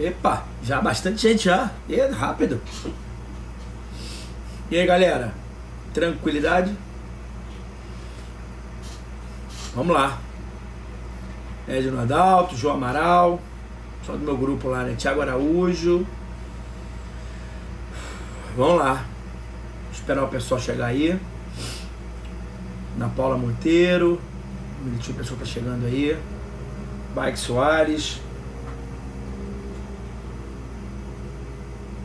Epa, já bastante gente já. E é rápido. E aí, galera? Tranquilidade? Vamos lá. Edno Adalto, João Amaral. Só do meu grupo lá, né? Thiago Araújo. Vamos lá. Esperar o pessoal chegar aí. Ana Paula Monteiro. Um minutinho, o pessoal tá chegando aí. Bike Soares.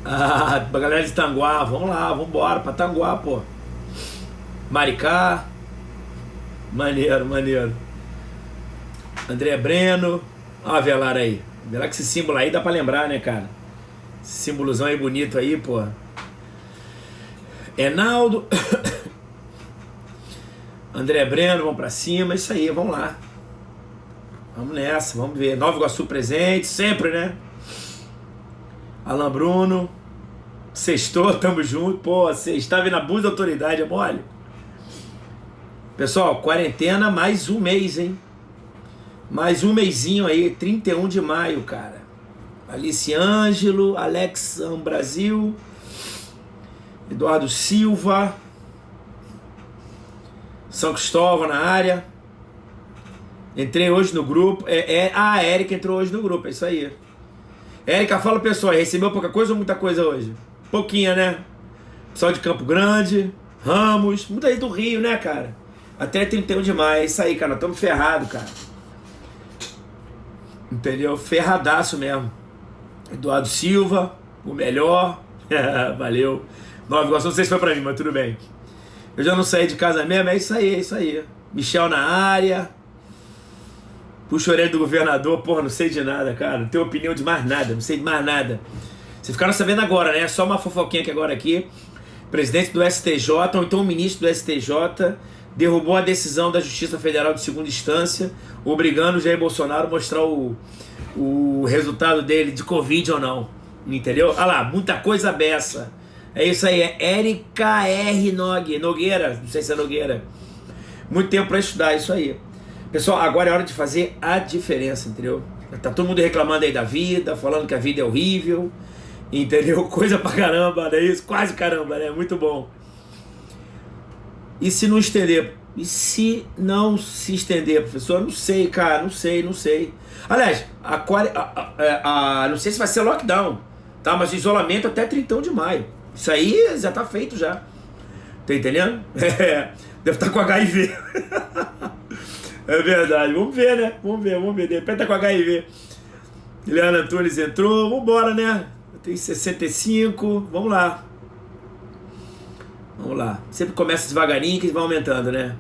Ah, pra galera de Tanguá, vamos lá, vamos embora pra Tanguá, pô. Maricá. Maneiro, maneiro. André Breno. Ó a Velar aí. Velar que esse símbolo aí dá pra lembrar, né, cara? Esse símbolozão aí bonito aí, pô. Enaldo. André Breno, vamos pra cima. Isso aí, vamos lá. Vamos nessa, vamos ver. Nova Iguaçu presente, sempre, né? Alan Bruno. Sextou, tamo junto. Pô, sexta vindo abuso da autoridade, é mole. Pessoal, quarentena mais um mês, hein? Mais um mêsinho aí, 31 de maio, cara. Alice Ângelo, Alex Brasil, Eduardo Silva, São Cristóvão na área. Entrei hoje no grupo. A Érica entrou hoje no grupo, é isso aí. Érica, fala pessoal, recebeu pouca coisa ou muita coisa hoje? Pouquinha, né? Pessoal de Campo Grande, Ramos, muita gente do Rio, né, cara? Até 31 de maio, é isso aí, cara. Nós estamos ferrados, cara. Entendeu? Ferradaço mesmo. Eduardo Silva, o melhor. Valeu. Nova Iguaçu, não sei se foi pra mim, mas tudo bem. Eu já não saí de casa mesmo, é isso aí, é isso aí. Michel na área. Puxa a orelha do governador, porra, não sei de nada, cara. Não tenho opinião de mais nada, não sei de mais nada. Vocês ficaram sabendo agora, né? Só uma fofoquinha aqui agora aqui. Presidente do STJ, ou então o ministro do STJ, derrubou a decisão da Justiça Federal de segunda instância, obrigando o Jair Bolsonaro a mostrar o resultado dele de Covid ou não. Entendeu? Olha lá, muita coisa beça. É isso aí, é Érica R. Nogueira, não sei se é Nogueira. Muito tempo pra estudar, isso aí. Pessoal, agora é hora de fazer a diferença, entendeu? Tá todo mundo reclamando aí da vida, falando que a vida é horrível, entendeu? Coisa pra caramba, não é isso? Quase caramba, né? Muito bom. E se não estender? E se não se estender, professor? Não sei, cara, não sei. Aliás, não sei se vai ser lockdown, tá? Mas isolamento até 31 de maio. Isso aí já tá feito já. Tá entendendo? Deve estar com HIV. É verdade, vamos ver, né? Vamos ver. De repente tá com HIV. Guilherme Antunes entrou, vambora, né? Eu tenho 65, vamos lá. Sempre começa devagarinho que vai aumentando, né?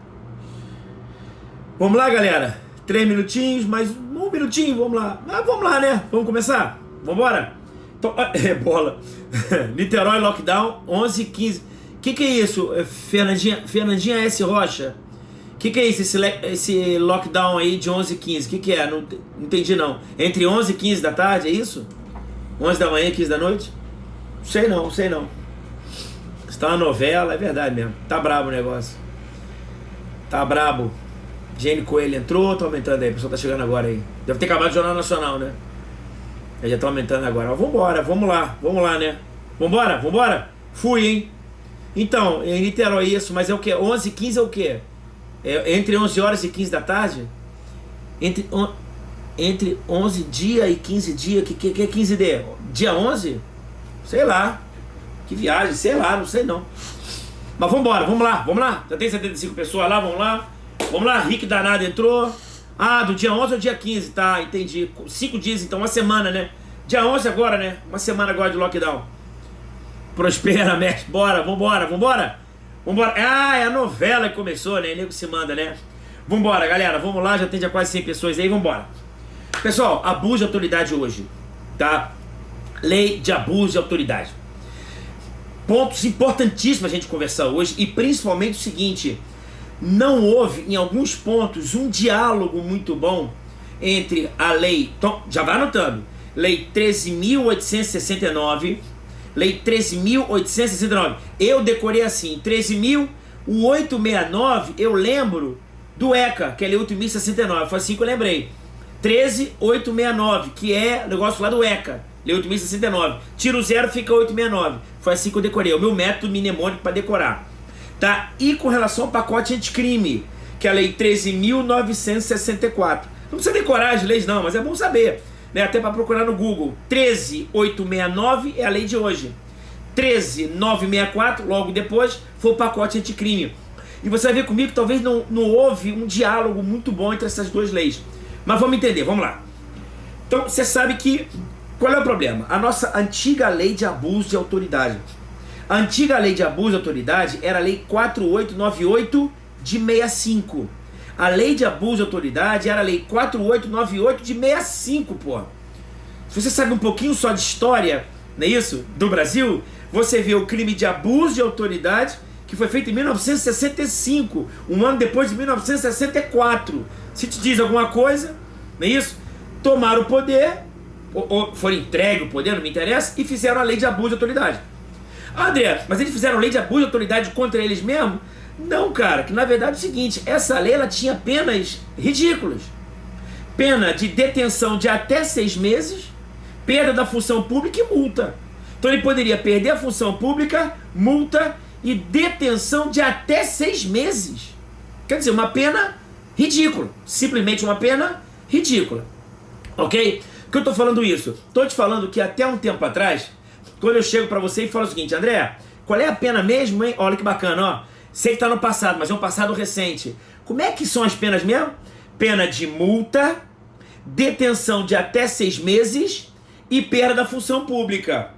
Vamos lá, galera. 3 minutinhos, mais um minutinho, vamos lá. Vamos lá, né? Vamos começar? Vambora? Então, bola. Niterói lockdown, 11h15. Que é isso? Fernandinha S. Rocha? Que é isso, esse lockdown aí de 11h15? Que é? Não entendi não. Entre 11 e 15 da tarde, é isso? 11 da manhã e 15 da noite? Sei não. Se tá uma novela, é verdade mesmo. Tá brabo o negócio. Tá brabo. Jane Coelho entrou, tá aumentando aí. O pessoal tá chegando agora aí. Deve ter acabado o Jornal Nacional, né? Ele já tá aumentando agora. Vambora, vamos lá, né? Vambora? Fui, hein? Então, em Niterói isso, mas é o quê? 11 e 15 é o quê? Entre 11 horas e 15 da tarde? Entre 11 dia e 15 dia, que é 15 de? Dia 11? Sei lá. Que viagem, sei lá, não sei não. Mas vamos lá. Já tem 75 pessoas lá, vamos lá. Rick Danado entrou. Ah, do dia 11 ao dia 15, tá, entendi. 5 dias então, uma semana, né? Dia 11 agora, né? Uma semana agora de lockdown. Prospera, mestre, vambora. Ah, é a novela que começou, né? Nego se manda, né? Vambora, galera, vamos lá, já tem já quase 100 pessoas aí, vambora. Pessoal, abuso de autoridade hoje, tá? Lei de abuso de autoridade. Pontos importantíssimos a gente conversar hoje, e principalmente o seguinte: não houve, em alguns pontos, um diálogo muito bom entre a lei, então, já vai anotando, Lei 13.869, Lei 13.869, eu decorei assim, 13.869, eu lembro do ECA, que é a Lei 8.069, foi assim que eu lembrei, 13.869, que é o negócio lá do ECA, Lei 8.069. Tira o 0, fica 869. Foi assim que eu decorei. É o meu método mnemônico para decorar. Tá? E com relação ao pacote anticrime, que é a Lei 13.964. Não precisa decorar as leis não, mas é bom saber, né? Até para procurar no Google. 13.869 é a lei de hoje. 13.964, logo depois, foi o pacote anticrime. E você vai ver comigo que talvez não houve um diálogo muito bom entre essas duas leis. Mas vamos entender, vamos lá. Então, você sabe que... Qual é o problema? A nossa antiga lei de abuso de autoridade. A antiga lei de abuso de autoridade era a lei 4898 de 65. A lei de abuso de autoridade era a lei 4898 de 65, pô. Se você sabe um pouquinho só de história, não é isso? Do Brasil, você vê o crime de abuso de autoridade que foi feito em 1965, um ano depois de 1964. Se te diz alguma coisa, não é isso? Tomaram o poder, ou foram entregue o poder, não me interessa, e fizeram a lei de abuso de autoridade. Ah, André, mas eles fizeram lei de abuso de autoridade contra eles mesmos? Não, cara, que na verdade é o seguinte, essa lei ela tinha penas ridículas. Pena de detenção de até 6 meses, perda da função pública e multa. Então ele poderia perder a função pública, multa e detenção de até 6 meses. Quer dizer, uma pena ridícula. Simplesmente uma pena ridícula. Ok? Por que eu estou falando isso? Estou te falando que até um tempo atrás, quando eu chego para você e falo o seguinte, André, qual é a pena mesmo, hein? Olha que bacana, ó. Sei que está no passado, mas é um passado recente. Como é que são as penas mesmo? Pena de multa, detenção de até 6 meses e perda da função pública.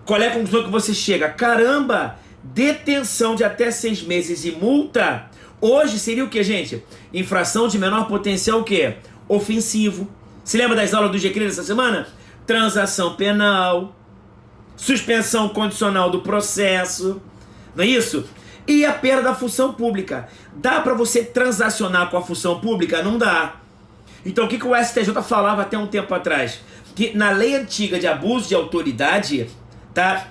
Qual é a conclusão que você chega? Caramba, detenção de até 6 meses e multa, hoje seria o que, gente? Infração de menor potencial o quê? Ofensivo. Se lembra das aulas do GCRI dessa semana? Transação penal, suspensão condicional do processo, não é isso? E a perda da função pública. Dá para você transacionar com a função pública? Não dá. Então o que o STJ falava até um tempo atrás? Que na lei antiga de abuso de autoridade, tá?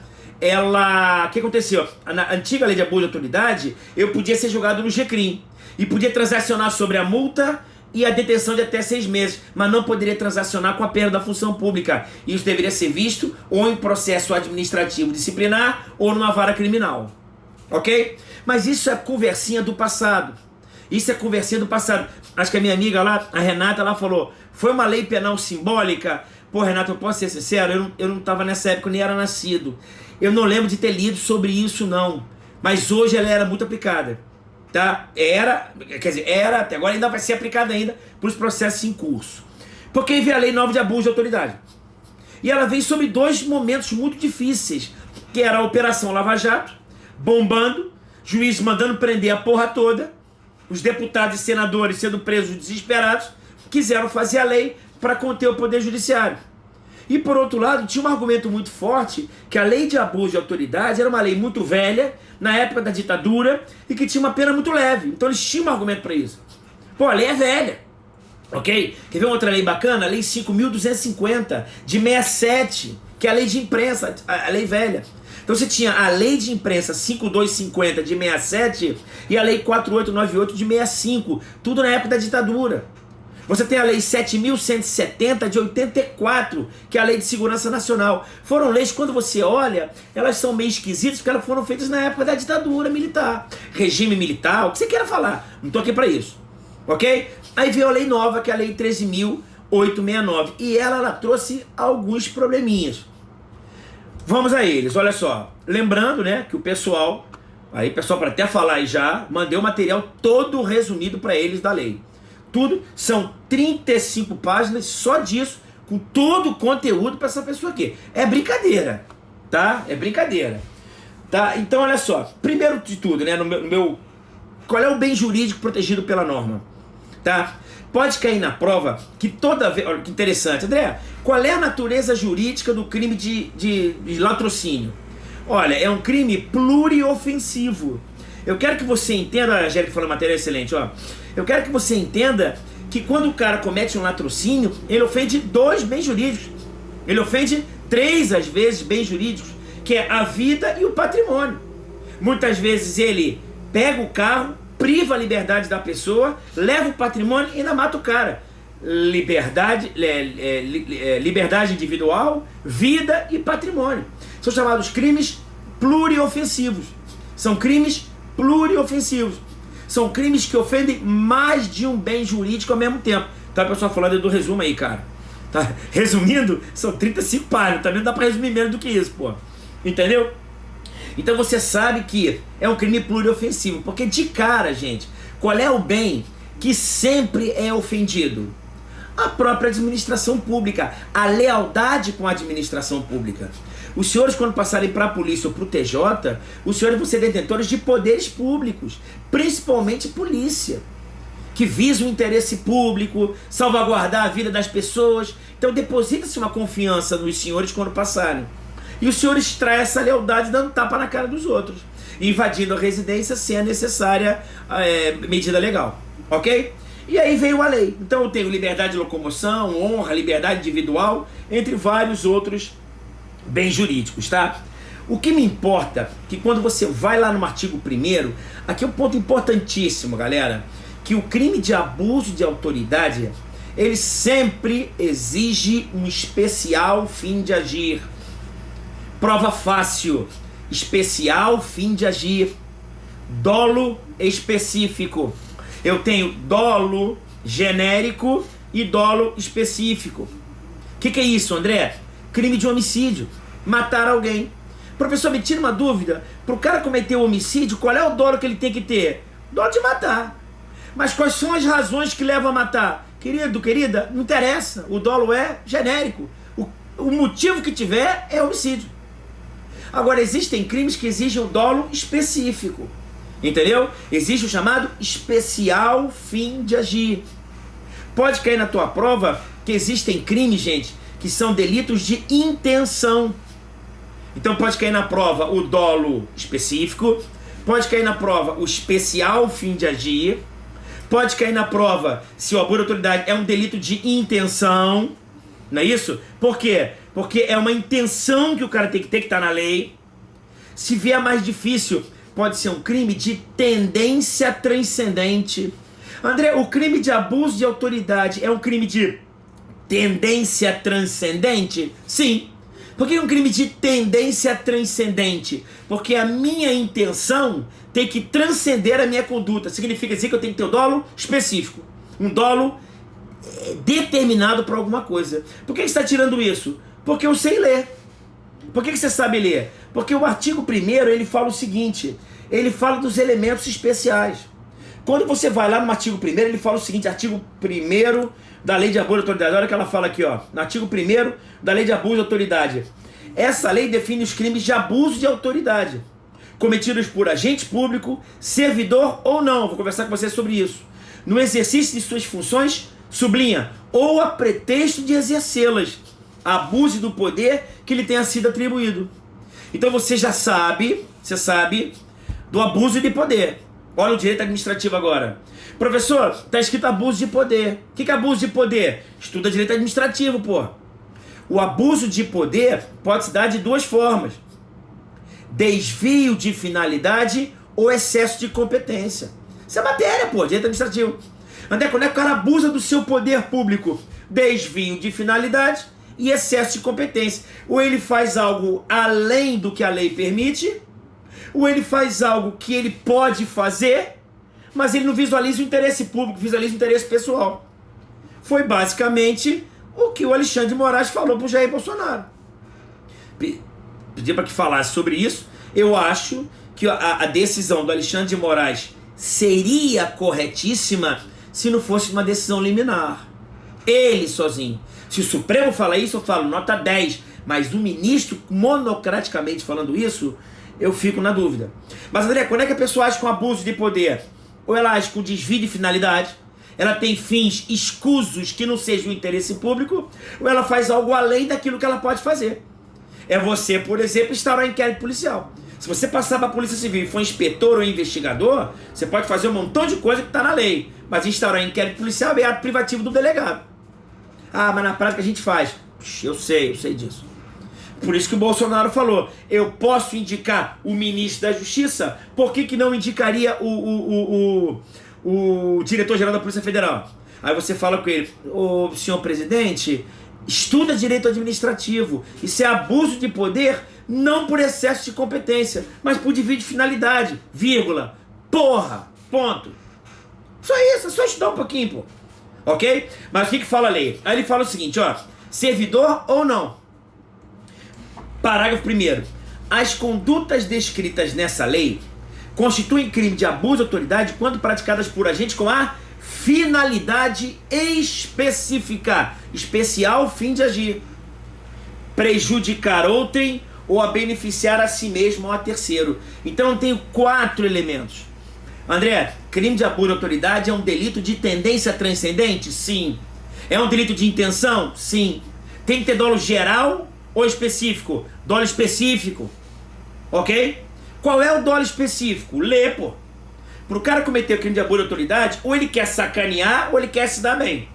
O que aconteceu? Na antiga lei de abuso de autoridade, eu podia ser julgado no GCRIM e podia transacionar sobre a multa e a detenção de até 6 meses, mas não poderia transacionar com a perda da função pública. Isso deveria ser visto ou em processo administrativo disciplinar ou numa vara criminal. Ok? Mas isso é conversinha do passado. Isso é conversinha do passado. Acho que a minha amiga lá, a Renata, ela falou, foi uma lei penal simbólica? Pô, Renata, eu posso ser sincero, eu não estava nessa época, eu nem era nascido. Eu não lembro de ter lido sobre isso, não. Mas hoje ela era muito aplicada. Tá? Era, até agora ainda vai ser aplicada ainda para os processos em curso. Porque aí veio a Lei 9 de Abuso de Autoridade. E ela veio sobre 2 momentos muito difíceis, que era a Operação Lava Jato, bombando, juiz mandando prender a porra toda, os deputados e senadores sendo presos desesperados, quiseram fazer a lei para conter o poder judiciário. E por outro lado, tinha um argumento muito forte, que a lei de abuso de autoridade era uma lei muito velha, na época da ditadura, e que tinha uma pena muito leve. Então eles tinham um argumento para isso. Pô, a lei é velha, ok? Quer ver uma outra lei bacana? A lei 5.250, de 67, que é a lei de imprensa, a lei velha. Então você tinha a lei de imprensa 5.250 de 67 e a lei 4.898 de 65, tudo na época da ditadura. Você tem a lei 7.170 de 84, que é a lei de segurança nacional. Foram leis, quando você olha, elas são meio esquisitas, porque elas foram feitas na época da ditadura militar. Regime militar, o que você queira falar. Não estou aqui para isso. Ok? Aí veio a lei nova, que é a lei 13.869. E ela trouxe alguns probleminhas. Vamos a eles, olha só. Lembrando, né, que o pessoal, para até falar aí já, mandei o material todo resumido para eles da lei. Tudo, são 35 páginas só disso, com todo o conteúdo para essa pessoa aqui. É brincadeira, tá? É brincadeira. Tá? Então, olha só. Primeiro de tudo, né, qual é o bem jurídico protegido pela norma? Tá? Pode cair na prova que toda vez... Olha que interessante. André, qual é a natureza jurídica do crime de latrocínio? Olha, é um crime pluriofensivo. Eu quero que você entenda, a Angélica falou matéria excelente, ó. Eu quero que você entenda que quando o cara comete um latrocínio, ele ofende 2 bens jurídicos. Ele ofende 3, às vezes, bens jurídicos, que é a vida e o patrimônio. Muitas vezes ele pega o carro, priva a liberdade da pessoa, leva o patrimônio e ainda mata o cara. liberdade, liberdade individual, vida e patrimônio. São chamados crimes pluriofensivos. São crimes pluriofensivos. São crimes que ofendem mais de um bem jurídico ao mesmo tempo. Tá, pessoal, falando do resumo aí, cara. Tá? Resumindo, são 35 páginas. Também não dá pra resumir menos do que isso, pô. Entendeu? Então você sabe que é um crime pluriofensivo. Porque de cara, gente, qual é o bem que sempre é ofendido? A própria administração pública. A lealdade com a administração pública. Os senhores, quando passarem para a polícia ou para o TJ, os senhores vão ser detentores de poderes públicos, principalmente polícia, que visa o interesse público, salvaguardar a vida das pessoas. Então deposita-se uma confiança nos senhores quando passarem. E os senhores traem essa lealdade dando tapa na cara dos outros, invadindo a residência sem a necessária medida legal. Ok? E aí veio a lei. Então eu tenho liberdade de locomoção, honra, liberdade individual, entre vários outros bens jurídicos, tá? O que me importa é que quando você vai lá no artigo 1º, aqui é um ponto importantíssimo, galera, que o crime de abuso de autoridade, ele sempre exige um especial fim de agir. Prova fácil, especial fim de agir. Dolo específico. Eu tenho dolo genérico e dolo específico. O que é isso, André? Crime de homicídio. Matar alguém. Professor, me tira uma dúvida. Para o cara cometer o homicídio, qual é o dolo que ele tem que ter? Dolo de matar. Mas quais são as razões que levam a matar? Querido, querida, não interessa. O dolo é genérico. O motivo que tiver é homicídio. Agora, existem crimes que exigem o dolo específico. Entendeu? Existe o chamado especial fim de agir. Pode cair na tua prova que existem crimes, gente, que são delitos de intenção. Então pode cair na prova o dolo específico, pode cair na prova o especial fim de agir, pode cair na prova se o abuso de autoridade é um delito de intenção, não é isso? Por quê? Porque é uma intenção que o cara tem que ter, que está na lei. Se vier mais difícil, pode ser um crime de tendência transcendente. André, o crime de abuso de autoridade é um crime de tendência transcendente? Sim. Por que é um crime de tendência transcendente? Porque a minha intenção tem que transcender a minha conduta. Significa dizer que eu tenho que ter um dolo específico. Um dolo determinado para alguma coisa. Por que você está tirando isso? Porque eu sei ler. Por que você sabe ler? Porque o artigo 1º, ele fala o seguinte, ele fala dos elementos especiais. Quando você vai lá no artigo 1º, ele fala o seguinte, artigo 1º da Lei de Abuso de Autoridade, olha o que ela fala aqui, ó, no artigo 1º da Lei de Abuso de Autoridade. Essa lei define os crimes de abuso de autoridade, cometidos por agente público, servidor ou não, vou conversar com você sobre isso, no exercício de suas funções, sublinha, ou a pretexto de exercê-las, abuse do poder que lhe tenha sido atribuído. Então você já sabe, do abuso de poder. Olha o direito administrativo agora. Professor, está escrito abuso de poder. O que é abuso de poder? Estuda direito administrativo, pô. O abuso de poder pode se dar de duas formas. Desvio de finalidade ou excesso de competência. Isso é matéria, pô, direito administrativo. André, quando é que o cara abusa do seu poder público? Desvio de finalidade e excesso de competência. Ou ele faz algo além do que a lei permite, ou ele faz algo que ele pode fazer, mas ele não visualiza o interesse público, visualiza o interesse pessoal. Foi basicamente o que o Alexandre de Moraes falou para o Jair Bolsonaro. Pedi para que falasse sobre isso. Eu acho que a decisão do Alexandre de Moraes seria corretíssima se não fosse uma decisão liminar. Ele sozinho. Se o Supremo fala isso, eu falo nota 10. Mas o ministro, monocraticamente falando isso, eu fico na dúvida. Mas, André, quando é que a pessoa age com abuso de poder? Ou ela age com desvio de finalidade, ela tem fins escusos que não sejam o interesse público, ou ela faz algo além daquilo que ela pode fazer. É você, por exemplo, instaurar inquérito policial. Se você passar para a Polícia Civil e for inspetor ou investigador, você pode fazer um montão de coisa que está na lei, mas instaurar inquérito policial é ato privativo do delegado. Ah, mas na prática a gente faz. Eu sei disso. Por isso que o Bolsonaro falou, eu posso indicar o ministro da Justiça, por que não indicaria o o diretor-geral da Polícia Federal. Aí você fala com ele: ô senhor presidente, estuda direito administrativo. Isso é abuso de poder, não por excesso de competência, mas por desvio de finalidade, vírgula, porra, ponto. Só isso, é só estudar um pouquinho, pô. Ok? Mas o que fala a lei? Aí ele fala o seguinte, ó: servidor ou não. Parágrafo 1º. As condutas descritas nessa lei constituem crime de abuso de autoridade quando praticadas por agentes com a finalidade específica, especial fim de agir, prejudicar outrem ou a beneficiar a si mesmo ou a terceiro. Então eu tenho 4 elementos. André, crime de abuso de autoridade é um delito de tendência transcendente? Sim. É um delito de intenção? Sim. Tem que ter dolo geral ou específico? Dolo específico. Ok? Qual é o dolo específico? Lê, pô. Para o cara cometer o crime de abuso de autoridade, ou ele quer sacanear ou ele quer se dar bem.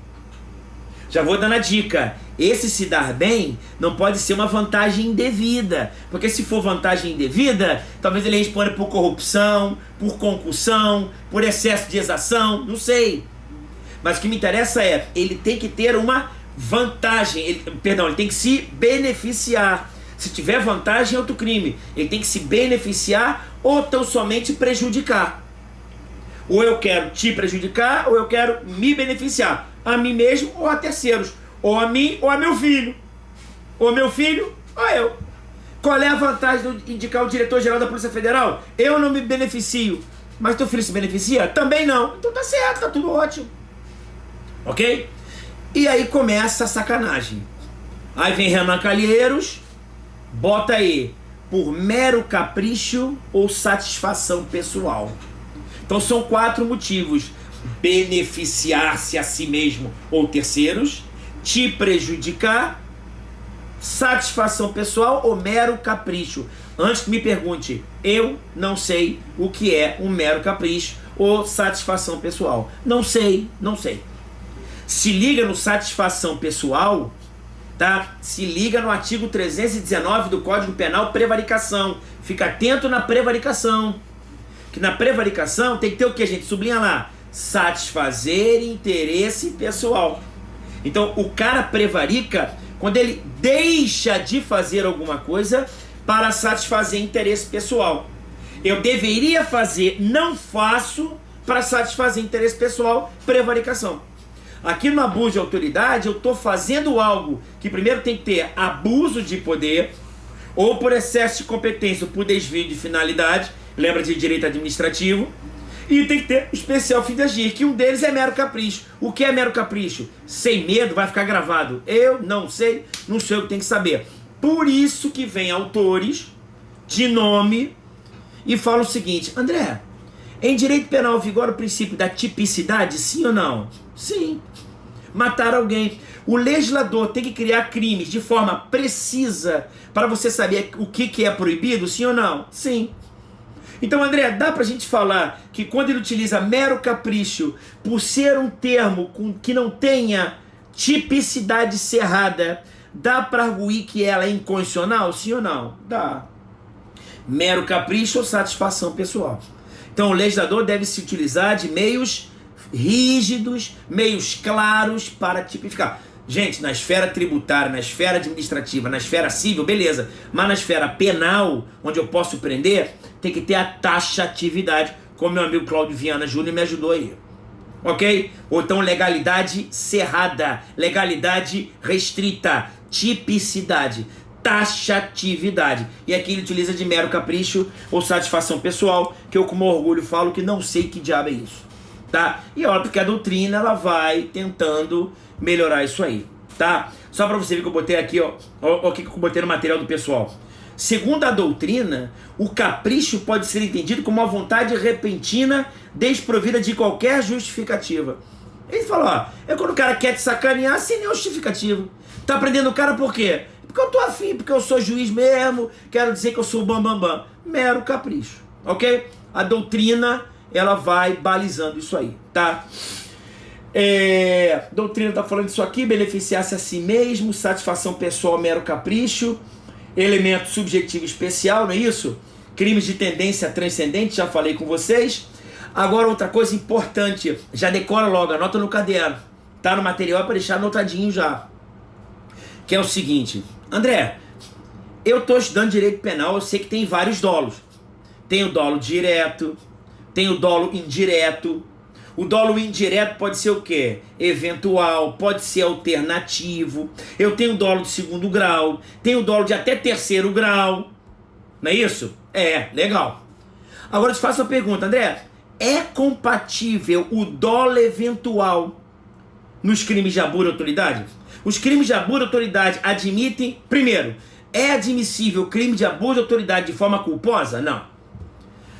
Já vou dando a dica: esse se dar bem não pode ser uma vantagem indevida, porque se for vantagem indevida, talvez ele responda por corrupção, por concussão, por excesso de exação, não sei. Mas o que me interessa é, ele tem que ter uma vantagem, ele tem que se beneficiar. Se tiver vantagem é outro crime. Ele tem que se beneficiar ou tão somente prejudicar. Ou eu quero te prejudicar, ou eu quero me beneficiar. A mim mesmo ou a terceiros. Ou a mim ou a meu filho. Ou meu filho ou eu. Qual é a vantagem de indicar o diretor-geral da Polícia Federal? Eu não me beneficio. Mas teu filho se beneficia? Também não. Então tá certo, tá tudo ótimo. Ok? E aí começa a sacanagem. Aí vem Renan Calheiros, bota aí: por mero capricho ou satisfação pessoal. Então são 4 motivos: beneficiar-se a si mesmo ou terceiros, te prejudicar, satisfação pessoal ou mero capricho. Antes que me pergunte, eu não sei o que é um mero capricho ou satisfação pessoal. Não sei. Se liga no satisfação pessoal, tá? Se liga no artigo 319 do Código Penal, prevaricação. Fica atento na prevaricação. Que na prevaricação tem que ter o que, gente? Sublinha lá: satisfazer interesse pessoal. Então o cara prevarica quando ele deixa de fazer alguma coisa para satisfazer interesse pessoal. Eu deveria fazer, não faço para satisfazer interesse pessoal, prevaricação. Aqui no abuso de autoridade, eu estou fazendo algo que primeiro tem que ter abuso de poder, ou por excesso de competência, ou por desvio de finalidade, lembra de direito administrativo, e tem que ter especial fim de agir, que um deles é mero capricho. O que é mero capricho? Sem medo, vai ficar gravado. Eu não sei o que tem que saber. Por isso que vem autores de nome e falam o seguinte: André, em direito penal vigora o princípio da tipicidade, sim ou não? Sim. Matar alguém. O legislador tem que criar crimes de forma precisa para você saber o que é proibido, sim ou não? Sim. Então, André, dá pra gente falar que quando ele utiliza mero capricho, por ser um termo que não tenha tipicidade cerrada, dá pra arguir que ela é inconstitucional, sim ou não? Dá. Mero capricho ou satisfação pessoal. Então o legislador deve se utilizar de meios rígidos, meios claros para tipificar. Gente, na esfera tributária, na esfera administrativa, na esfera civil, beleza. Mas na esfera penal, onde eu posso prender, tem que ter a taxatividade, como meu amigo Cláudio Viana Júnior me ajudou aí. Ok? Ou então legalidade cerrada, legalidade restrita, tipicidade, taxatividade. E aqui ele utiliza de mero capricho ou satisfação pessoal, que eu com orgulho falo que não sei que diabo é isso. Tá? E é óbvio que a doutrina ela vai tentando melhorar isso aí, tá? Só para você ver que eu botei aqui, ó, o que eu botei no material do pessoal. Segundo a doutrina, o capricho pode ser entendido como uma vontade repentina, desprovida de qualquer justificativa. Ele falou, ó, é quando o cara quer te sacanear sem nenhum justificativo. Tá prendendo o cara por quê? Porque eu tô afim, porque eu sou juiz mesmo, quero dizer que eu sou o bambambam. Mero capricho, ok? A doutrina, ela vai balizando isso aí, tá? A doutrina tá falando isso aqui: beneficiar-se a si mesmo, satisfação pessoal, mero capricho, elemento subjetivo especial, não é isso? Crimes de tendência transcendente, já falei com vocês. Agora, outra coisa importante, já decora logo, anota no caderno. Tá no material para deixar anotadinho já. Que é o seguinte, André, eu estou estudando direito penal, eu sei que tem vários dolos. Tem o dolo direto, tem o dolo indireto. O dolo indireto pode ser o quê? Eventual, pode ser alternativo. Eu tenho dolo de segundo grau, tenho dolo de até terceiro grau. Não é isso? É, legal. Agora eu te faço uma pergunta, André. É compatível o dolo eventual nos crimes de abuso de autoridade? Os crimes de abuso de autoridade admitem... Primeiro, é admissível crime de abuso de autoridade de forma culposa? Não.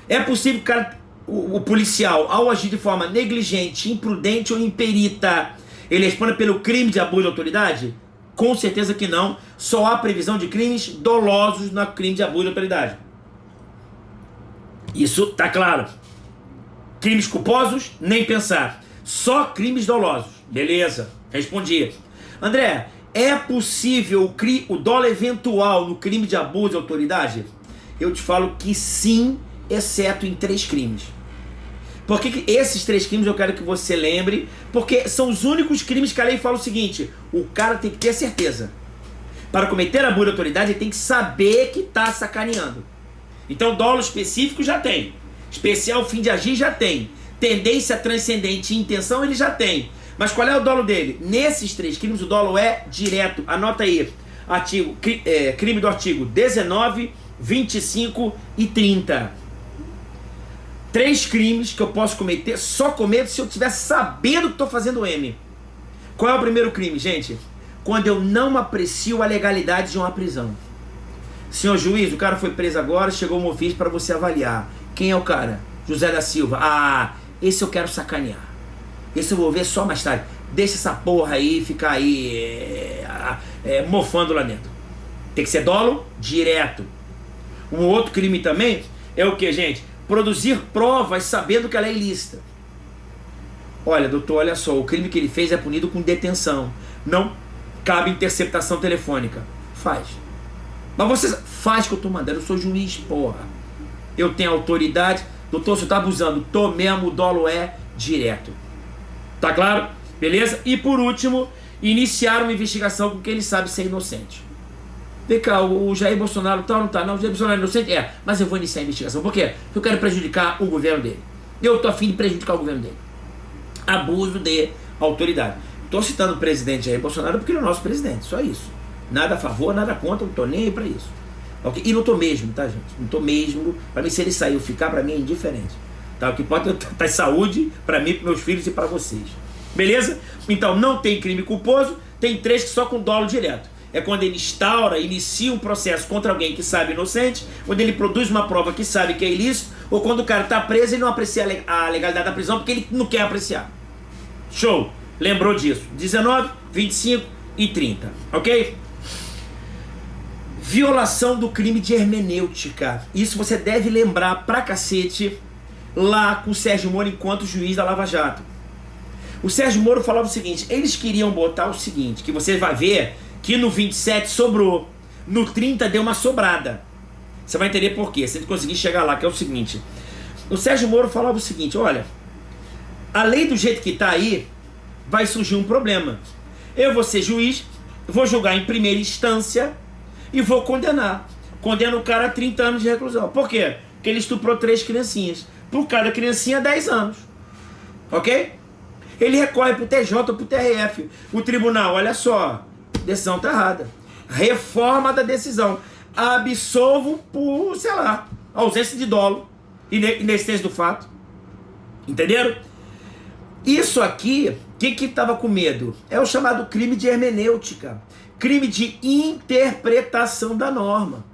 É possível que o policial, ao agir de forma negligente, imprudente ou imperita, ele responda pelo crime de abuso de autoridade? Com certeza que não. Só há previsão de crimes dolosos no crime de abuso de autoridade. Isso tá claro. Crimes culposos, nem pensar. Só crimes dolosos. Beleza, respondi. André, é possível o dolo eventual no crime de abuso de autoridade? Eu te falo que sim, exceto em 3 crimes. Por que esses 3 crimes eu quero que você lembre? Porque são os únicos crimes que a lei fala o seguinte: o cara tem que ter certeza. Para cometer abuso de autoridade, ele tem que saber que está sacaneando. Então, dolo específico já tem. Especial fim de agir já tem. Tendência transcendente e intenção ele já tem. Mas qual é o dolo dele? Nesses 3 crimes o dolo é direto. Anota aí. Crime do artigo 19, 25 e 30. 3 crimes que eu posso cometer, só cometo se eu estiver sabendo que estou fazendo M. Qual é o primeiro crime, gente? Quando eu não aprecio a legalidade de uma prisão. Senhor juiz, o cara foi preso agora, chegou um ofício para você avaliar. Quem é o cara? José da Silva. Ah, esse eu quero sacanear. Esse eu vou ver só mais tarde. Deixa essa porra aí ficar aí mofando lá dentro. Tem que ser dolo direto. Um outro crime também é o que, gente? Produzir provas sabendo que ela é ilícita. Olha, doutor, olha só, o crime que ele fez é punido com detenção. Não cabe interceptação telefônica. Faz. Mas você faz o que eu tô mandando, eu sou juiz, porra. Eu tenho autoridade. Doutor, você tá abusando. Tô mesmo, o dolo é direto. Tá claro? Beleza? E por último, iniciar uma investigação com quem ele sabe ser inocente. Vem cá, o Jair Bolsonaro tá ou não tá? Não, o Jair Bolsonaro é inocente? É, mas eu vou iniciar a investigação. Por quê? Porque eu quero prejudicar o governo dele. Eu tô a fim de prejudicar o governo dele. Abuso de autoridade. Tô citando o presidente Jair Bolsonaro porque ele é o nosso presidente, só isso. Nada a favor, nada contra, não tô nem aí pra isso. Okay? E não tô mesmo, tá, gente? Não tô mesmo. Pra mim, se ele sair ou ficar, pra mim é indiferente. Tá? O que pode ter saúde pra mim, pros meus filhos e pra vocês. Beleza? Então, não tem crime culposo, tem 3 que só com dolo direto. É quando ele inicia um processo contra alguém que sabe inocente, quando ele produz uma prova que sabe que é ilícito, ou quando o cara está preso e não aprecia a legalidade da prisão porque ele não quer apreciar. Show! Lembrou disso? 19, 25 e 30. Ok? Violação do crime de hermenêutica. Isso você deve lembrar pra cacete lá com o Sérgio Moro enquanto juiz da Lava Jato. O Sérgio Moro falava o seguinte: eles queriam botar o seguinte, que você vai ver que no 27 sobrou, no 30 deu uma sobrada. Você vai entender por quê, se ele conseguir chegar lá, que é o seguinte. O Sérgio Moro falava o seguinte: olha, a lei do jeito que está aí, vai surgir um problema. Eu vou ser juiz, vou julgar em primeira instância e vou condenar. Condeno o cara a 30 anos de reclusão. Por quê? Porque ele estuprou 3 criancinhas. Por cada criancinha, 10 anos. Ok? Ele recorre pro TJ ou pro TRF. O tribunal, olha só, decisão tá errada. Reforma da decisão. Absolvo por, sei lá, ausência de dolo, inexistência do fato. Entenderam? Isso aqui, que tava com medo? É o chamado crime de hermenêutica. Crime de interpretação da norma.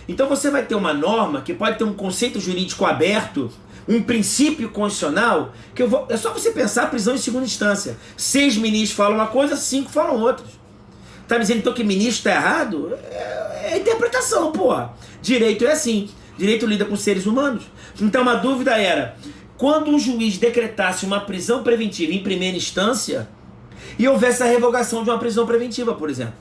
Então você vai ter uma norma que pode ter um conceito jurídico aberto, um princípio constitucional, que é só você pensar prisão em segunda instância. 6 ministros falam uma coisa, 5 falam outras. Tá me dizendo então que ministro tá errado? É interpretação, porra. Direito é assim. Direito lida com seres humanos. Então uma dúvida era, quando um juiz decretasse uma prisão preventiva em primeira instância e houvesse a revogação de uma prisão preventiva, por exemplo.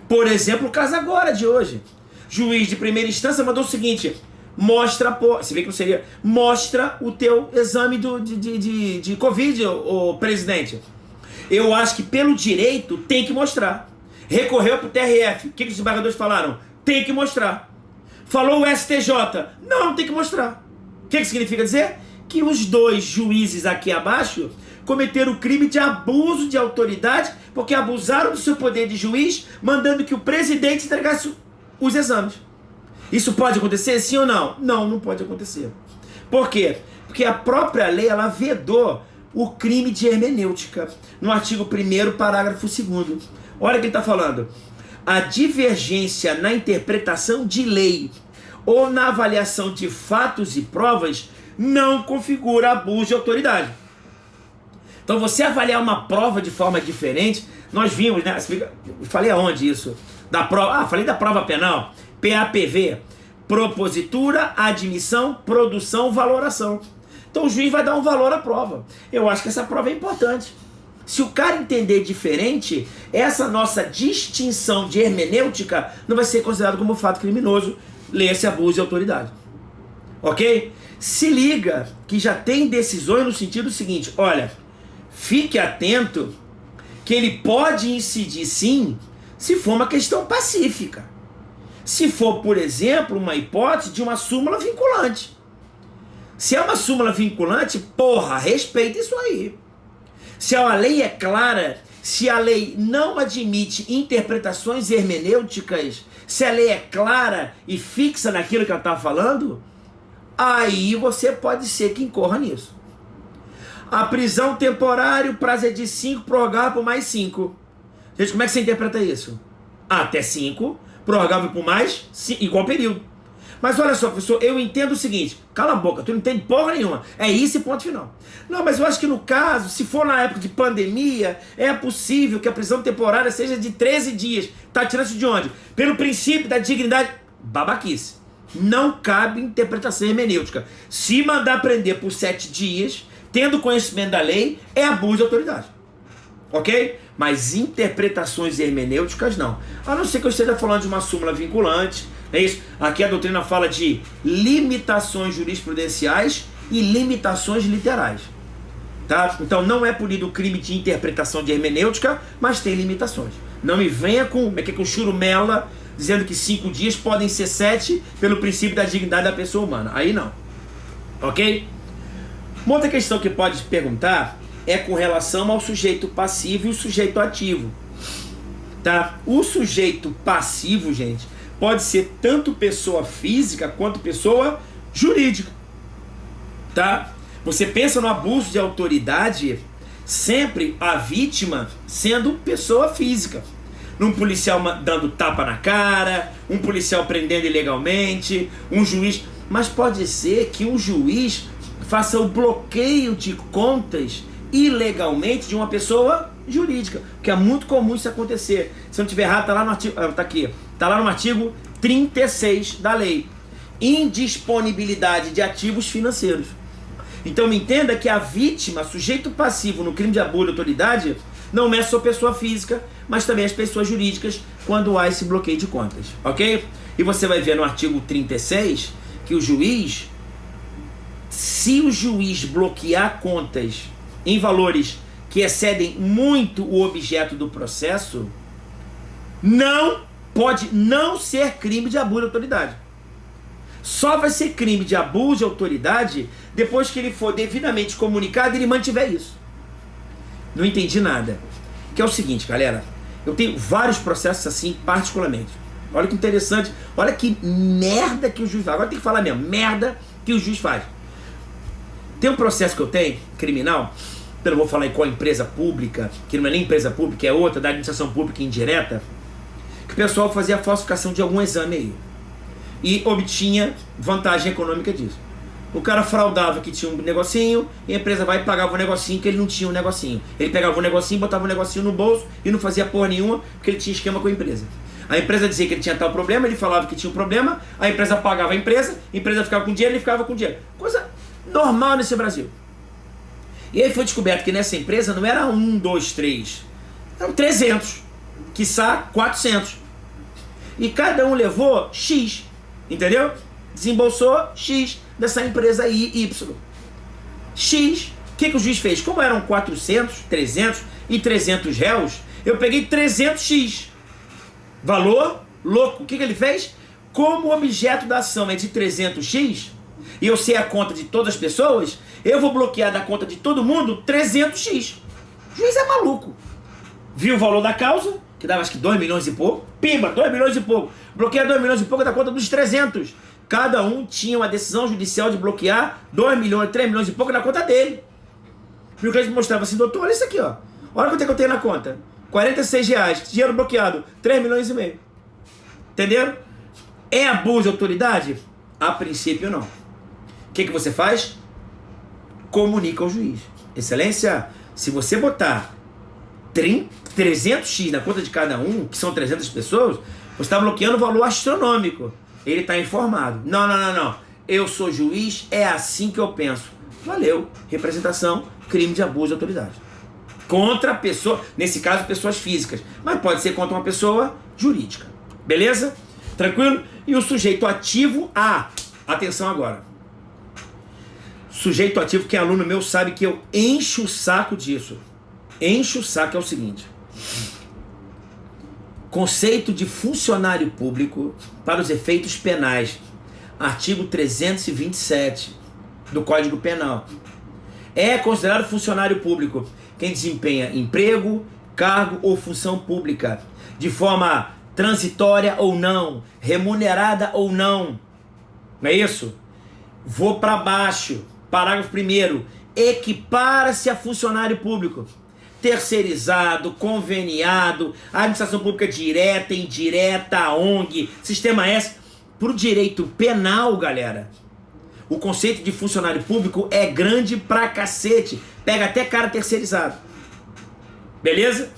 Por exemplo, o caso agora de hoje. Juiz de primeira instância mandou o seguinte: mostra, você vê que não seria, mostra o teu exame de Covid, ô presidente. Eu acho que pelo direito tem que mostrar. Recorreu pro TRF, o que os desembargadores falaram? Tem que mostrar. Falou o STJ, não tem que mostrar. O que significa dizer? Que os dois juízes aqui abaixo cometeram o crime de abuso de autoridade, porque abusaram do seu poder de juiz, mandando que o presidente entregasse os exames. Isso pode acontecer, sim ou não? Não, não pode acontecer. Por quê? Porque a própria lei, ela vedou o crime de hermenêutica, no artigo 1º, parágrafo 2º. Olha o que ele está falando. A divergência na interpretação de lei ou na avaliação de fatos e provas não configura abuso de autoridade. Então, você avaliar uma prova de forma diferente, nós vimos, né? Falei aonde isso? Da prova, falei da prova penal, PAPV, propositura, admissão, produção, valoração. Então, o juiz vai dar um valor à prova. Eu acho que essa prova é importante. Se o cara entender diferente, essa nossa distinção de hermenêutica não vai ser considerada como fato criminoso, lê-se abuso de autoridade. Ok? Se liga que já tem decisões no sentido seguinte, olha, fique atento que ele pode incidir sim, se for uma questão pacífica. Se for, por exemplo, uma hipótese de uma súmula vinculante. Se é uma súmula vinculante, porra, respeita isso aí. Se a lei é clara, se a lei não admite interpretações hermenêuticas, se a lei é clara e fixa naquilo que ela está falando, aí você pode ser que incorra nisso. A prisão temporária, o prazo é de 5, prorrogável por mais 5. Gente, como é que você interpreta isso? Até 5, prorrogável por mais 5, igual período. Mas olha só, professor, eu entendo o seguinte, cala a boca, tu não entende porra nenhuma, é isso e ponto final. Não, mas eu acho que no caso, se for na época de pandemia, é possível que a prisão temporária seja de 13 dias. Tá tirando isso de onde? Pelo princípio da dignidade. Babaquice. Não cabe interpretação hermenêutica. Se mandar prender por 7 dias, tendo conhecimento da lei, é abuso de autoridade. Ok? Mas interpretações hermenêuticas não. A não ser que eu esteja falando de uma súmula vinculante, é isso? Aqui a doutrina fala de limitações jurisprudenciais e limitações literais. Tá? Então não é punido o crime de interpretação de hermenêutica, mas tem limitações. Não me venha com churumela dizendo que 5 dias podem ser 7 pelo princípio da dignidade da pessoa humana. Aí não. Ok? Uma outra questão que pode perguntar é com relação ao sujeito passivo e o sujeito ativo. Tá? O sujeito passivo, gente, pode ser tanto pessoa física quanto pessoa jurídica. Tá? Você pensa no abuso de autoridade, sempre a vítima sendo pessoa física. Um policial dando tapa na cara, um policial prendendo ilegalmente, um juiz. Mas pode ser que um juiz faça o bloqueio de contas ilegalmente de uma pessoa jurídica, porque é muito comum isso acontecer. Se eu não estiver errado, está lá no artigo, tá lá no artigo 36 da lei. Indisponibilidade de ativos financeiros. Então me entenda que a vítima, sujeito passivo no crime de abuso de autoridade, não é só pessoa física, mas também as pessoas jurídicas quando há esse bloqueio de contas, ok? E você vai ver no artigo 36 que o juiz, se o juiz bloquear contas em valores que excedem muito o objeto do processo, não pode não ser crime de abuso de autoridade. Só vai ser crime de abuso de autoridade depois que ele for devidamente comunicado e ele mantiver isso. Não entendi nada. Que é o seguinte, galera, eu tenho vários processos assim, particularmente. Olha que interessante, olha que merda que o juiz faz. Agora tem que falar mesmo, merda que o juiz faz. Tem um processo que eu tenho, criminal, eu não vou falar em qual empresa pública, que não é nem empresa pública, é outra, da administração pública indireta, que o pessoal fazia a falsificação de algum exame aí e obtinha vantagem econômica disso. O cara fraudava que tinha um negocinho e a empresa vai e pagava um negocinho que ele não tinha um negocinho. Ele pegava um negocinho, botava um negocinho no bolso e não fazia porra nenhuma porque ele tinha esquema com a empresa. A empresa dizia que ele tinha tal problema, ele falava que tinha um problema, a empresa pagava a empresa ficava com dinheiro, ele ficava com dinheiro. Coisa normal nesse Brasil. E aí foi descoberto que nessa empresa não era 1, 2, 3, eram 300, quiçá 400. E cada um levou X, entendeu? desembolsou X dessa empresa aí, Y. X, o que o juiz fez? Como eram 400, 300 e 300 réus, eu peguei 300X. Valor louco. O que ele fez? Como o objeto da ação é de 300X, e eu sei a conta de todas as pessoas, eu vou bloquear da conta de todo mundo 300X. O juiz é maluco. Viu o valor da causa, que dava acho que 2 milhões e pouco. Pimba, 2 milhões e pouco. Bloqueia 2 milhões e pouco da conta dos 300. Cada um tinha uma decisão judicial de bloquear 2 milhões, 3 milhões e pouco da conta dele. E o cliente mostrava assim, doutor, olha isso aqui, ó. Olha quanto é que eu tenho na conta. R$46, dinheiro bloqueado, 3 milhões e meio. Entenderam? É abuso de autoridade? A princípio não. O que você faz? Comunica ao juiz. Excelência, se você botar 300X na conta de cada um, que são 300 pessoas, você está bloqueando um valor astronômico. Ele está informado. Não. Eu sou juiz, é assim que eu penso. Valeu. Representação, crime de abuso de autoridade. Contra a pessoa, nesse caso, pessoas físicas. Mas pode ser contra uma pessoa jurídica. Beleza? Tranquilo? E o sujeito ativo, atenção agora. Sujeito ativo, quem é aluno meu sabe que eu encho o saco disso. Encho o saco é o seguinte. Conceito de funcionário público para os efeitos penais. Artigo 327 do Código Penal. É considerado funcionário público quem desempenha emprego, cargo ou função pública de forma transitória ou não, remunerada ou não. Não é isso? Vou para baixo. Parágrafo 1º. Equipara-se a funcionário público. Terceirizado, conveniado, administração pública direta, indireta, ONG, sistema S. Para o direito penal, galera, o conceito de funcionário público é grande pra cacete. Pega até cara terceirizado. Beleza?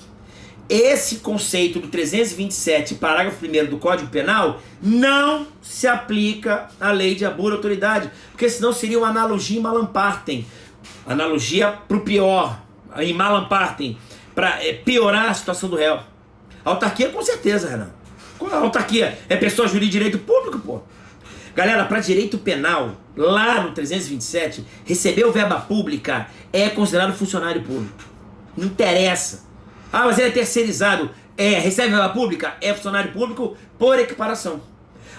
Esse conceito do 327, parágrafo 1º do Código Penal, não se aplica à lei de abuso de autoridade, porque senão seria uma analogia em Malam Partem. Analogia pro pior, em Malam Partem, para piorar a situação do réu. Autarquia, com certeza, Renan. Qual é a autarquia? É pessoa jurídica de direito público, pô. Galera, para direito penal, lá no 327, recebeu verba pública é considerado funcionário público. Não interessa. Mas ele é terceirizado. Recebe verba pública? É funcionário público por equiparação.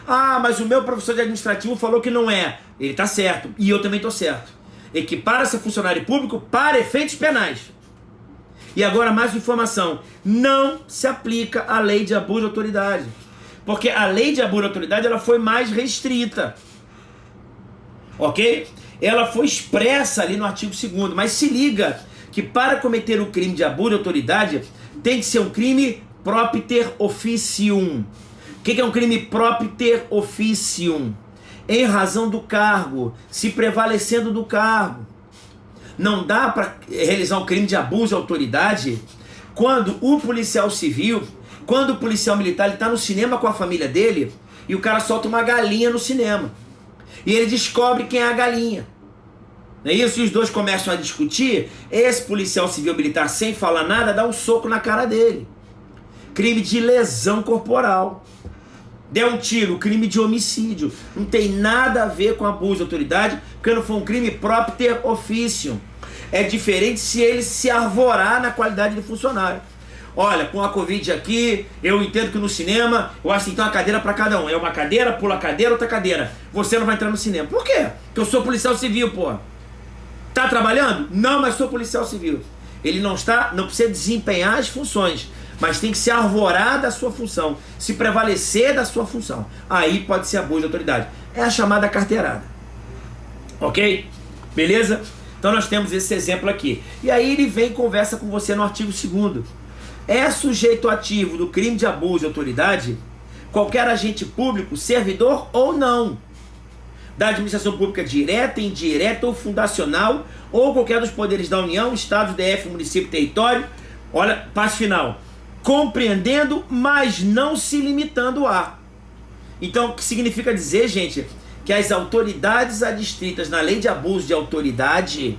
Mas o meu professor de administrativo falou que não é. Ele tá certo. E eu também tô certo. Equipara-se a funcionário público para efeitos penais. E agora mais informação. Não se aplica a lei de abuso de autoridade. Porque a lei de abuso de autoridade ela foi mais restrita. Ok? Ela foi expressa ali no artigo 2º. Mas se liga que para cometer o crime de abuso de autoridade tem que ser um crime propter officium. O que é um crime propter officium? Em razão do cargo, se prevalecendo do cargo. Não dá para realizar um crime de abuso de autoridade quando o policial civil, quando o policial militar está no cinema com a família dele e o cara solta uma galinha no cinema. E ele descobre quem é a galinha. Não é isso? E os dois começam a discutir. Esse policial civil militar, sem falar nada, dá um soco na cara dele. Crime de lesão corporal. Der um tiro, crime de homicídio. Não tem nada a ver com abuso de autoridade, porque não foi um crime propter officium. É diferente se ele se arvorar na qualidade de funcionário. Olha, com a Covid aqui, eu entendo que no cinema, eu acho que tem uma cadeira para cada um. É uma cadeira, pula a cadeira, outra cadeira. Você não vai entrar no cinema. Por quê? Porque eu sou policial civil, pô. Tá trabalhando? Não, mas sou policial civil. Ele não precisa desempenhar as funções, mas tem que se arvorar da sua função, se prevalecer da sua função. Aí pode ser abuso de autoridade. É a chamada carteirada. Ok? Beleza? Então nós temos esse exemplo aqui. E aí ele vem e conversa com você no artigo 2º. É sujeito ativo do crime de abuso de autoridade qualquer agente público, servidor ou não, da administração pública direta, indireta ou fundacional, ou qualquer dos poderes da União, Estado, DF, município, território. Olha, passo final. Compreendendo, mas não se limitando a. Então, o que significa dizer, gente, que as autoridades adstritas na lei de abuso de autoridade,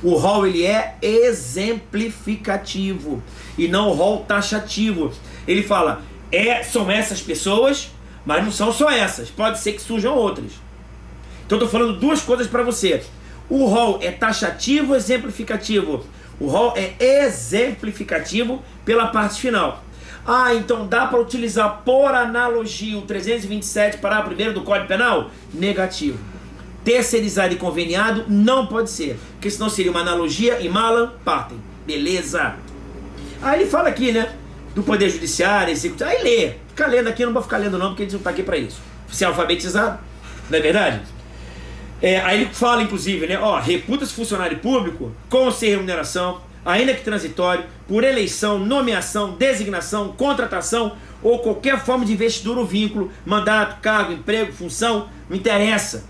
o rol ele é exemplificativo e não o rol taxativo. Ele fala, são essas pessoas, mas não são só essas. Pode ser que surjam outras. Então eu tô falando duas coisas para você. O rol é taxativo ou exemplificativo? O rol é exemplificativo pela parte final. Ah, então dá para utilizar por analogia o 327 parágrafo 1º do Código Penal? Negativo. Terceirizado e conveniado não pode ser, porque senão seria uma analogia e malam partem. Beleza. Aí ele fala aqui, né, do Poder Judiciário, Executivo. Aí lê. Fica lendo aqui, eu não vou ficar lendo não, porque a gente não tá aqui para isso. Você é alfabetizado, não é verdade? Aí ele fala, inclusive, né, reputa-se funcionário público com ou sem remuneração, ainda que transitório, por eleição, nomeação, designação, contratação ou qualquer forma de investidura ou vínculo, mandato, cargo, emprego, função, não interessa.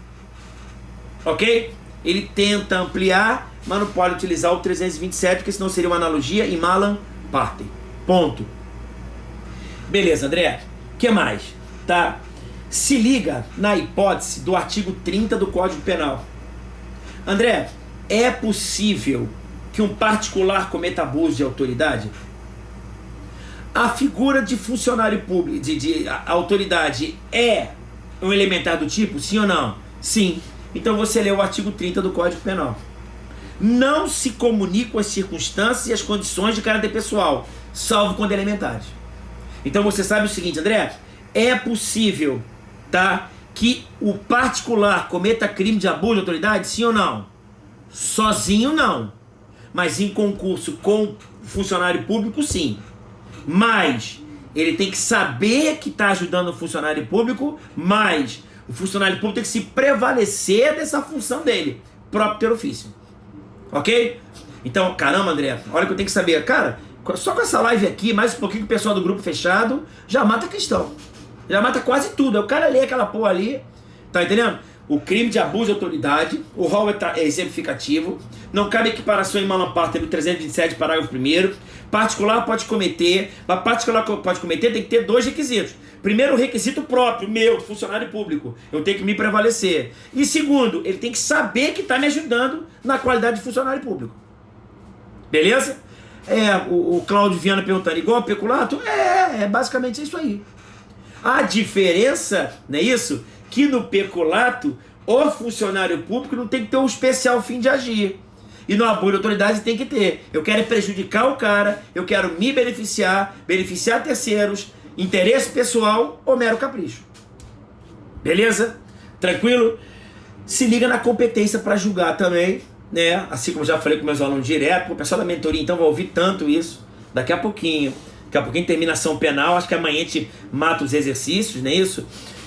Ok? Ele tenta ampliar, mas não pode utilizar o 327, porque senão seria uma analogia e malam partem. Ponto. Beleza, André. O que mais? Tá? Se liga na hipótese do artigo 30 do Código Penal. André, é possível que um particular cometa abuso de autoridade? A figura de funcionário público, de autoridade, é um elementar do tipo, sim ou não? Sim. Então você lê o artigo 30 do Código Penal. Não se comunicam as circunstâncias e as condições de caráter pessoal, salvo quando elementares. Então você sabe o seguinte, André, é possível, tá, que o particular cometa crime de abuso de autoridade, sim ou não? Sozinho não, mas em concurso com funcionário público sim. Mas ele tem que saber que está ajudando o funcionário público, mas o funcionário público tem que se prevalecer dessa função dele, próprio ter ofício. Ok? Então, caramba, André, olha que eu tenho que saber. Cara, só com essa live aqui, mais um pouquinho com o pessoal do grupo fechado, já mata a questão. Já mata quase tudo. O cara lê aquela porra ali, tá entendendo? O crime de abuso de autoridade, o rol é exemplificativo, não cabe equiparação em malam partem no 327, parágrafo 1º. Particular pode cometer, mas particular pode cometer tem que ter dois requisitos. Primeiro, o requisito próprio, meu, funcionário público. Eu tenho que me prevalecer. E segundo, ele tem que saber que está me ajudando na qualidade de funcionário público. Beleza? O Cláudio Viana perguntando, igual ao peculato? Basicamente isso aí. A diferença, não é isso? Que no peculato, o funcionário público não tem que ter um especial fim de agir. E no abuso de autoridade tem que ter. Eu quero prejudicar o cara, eu quero me beneficiar terceiros, interesse pessoal ou mero capricho. Beleza? Tranquilo? Se liga na competência para julgar também, né? Assim como já falei com meus alunos direto, o pessoal da mentoria então vai ouvir tanto isso. Daqui a pouquinho terminação penal, acho que amanhã a gente mata os exercícios, não é isso?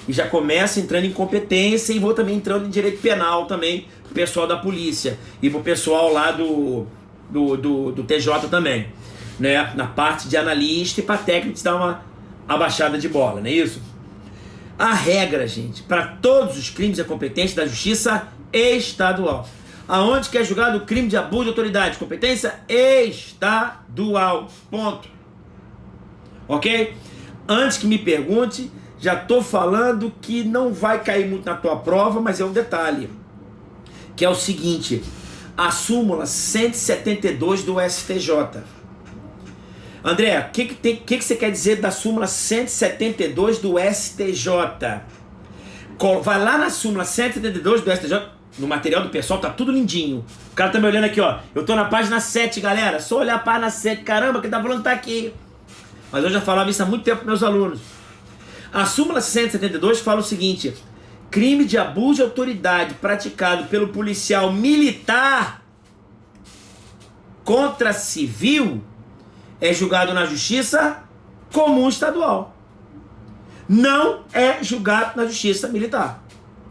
E já começa entrando em competência e vou também entrando em direito penal também, pro pessoal da polícia e pro pessoal lá do TJ também, né? Na parte de analista e para técnicos dar uma abaixada de bola, não é isso? A regra, gente, para todos os crimes é competência da justiça estadual. Aonde que é julgado o crime de abuso de autoridade? Competência estadual. Ponto. Ok? Antes que me pergunte, já estou falando que não vai cair muito na tua prova, mas é um detalhe. Que é o seguinte, a súmula 172 do STJ. André, o que você quer dizer da súmula 172 do STJ? Vai lá na súmula 172 do STJ, no material do pessoal, tá tudo lindinho. O cara tá me olhando aqui, ó. Eu tô na página 7, galera. Só olhar a página 7. Caramba, quem tá falando tá aqui. Mas eu já falava isso há muito tempo para meus alunos. A súmula 172 fala o seguinte: crime de abuso de autoridade praticado pelo policial militar contra civil é julgado na justiça comum estadual. Não é julgado na justiça militar.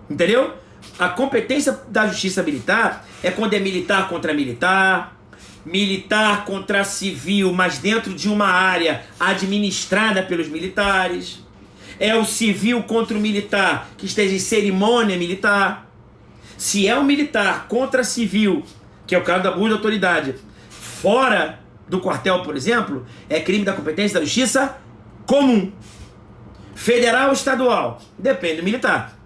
Entendeu? A competência da justiça militar é quando é militar contra militar, militar contra civil, mas dentro de uma área administrada pelos militares. É o civil contra o militar que esteja em cerimônia militar. Se é um militar contra civil, que é o caso da abuso de autoridade, fora do quartel, por exemplo, é crime da competência da justiça comum. Federal ou estadual? Depende do militar.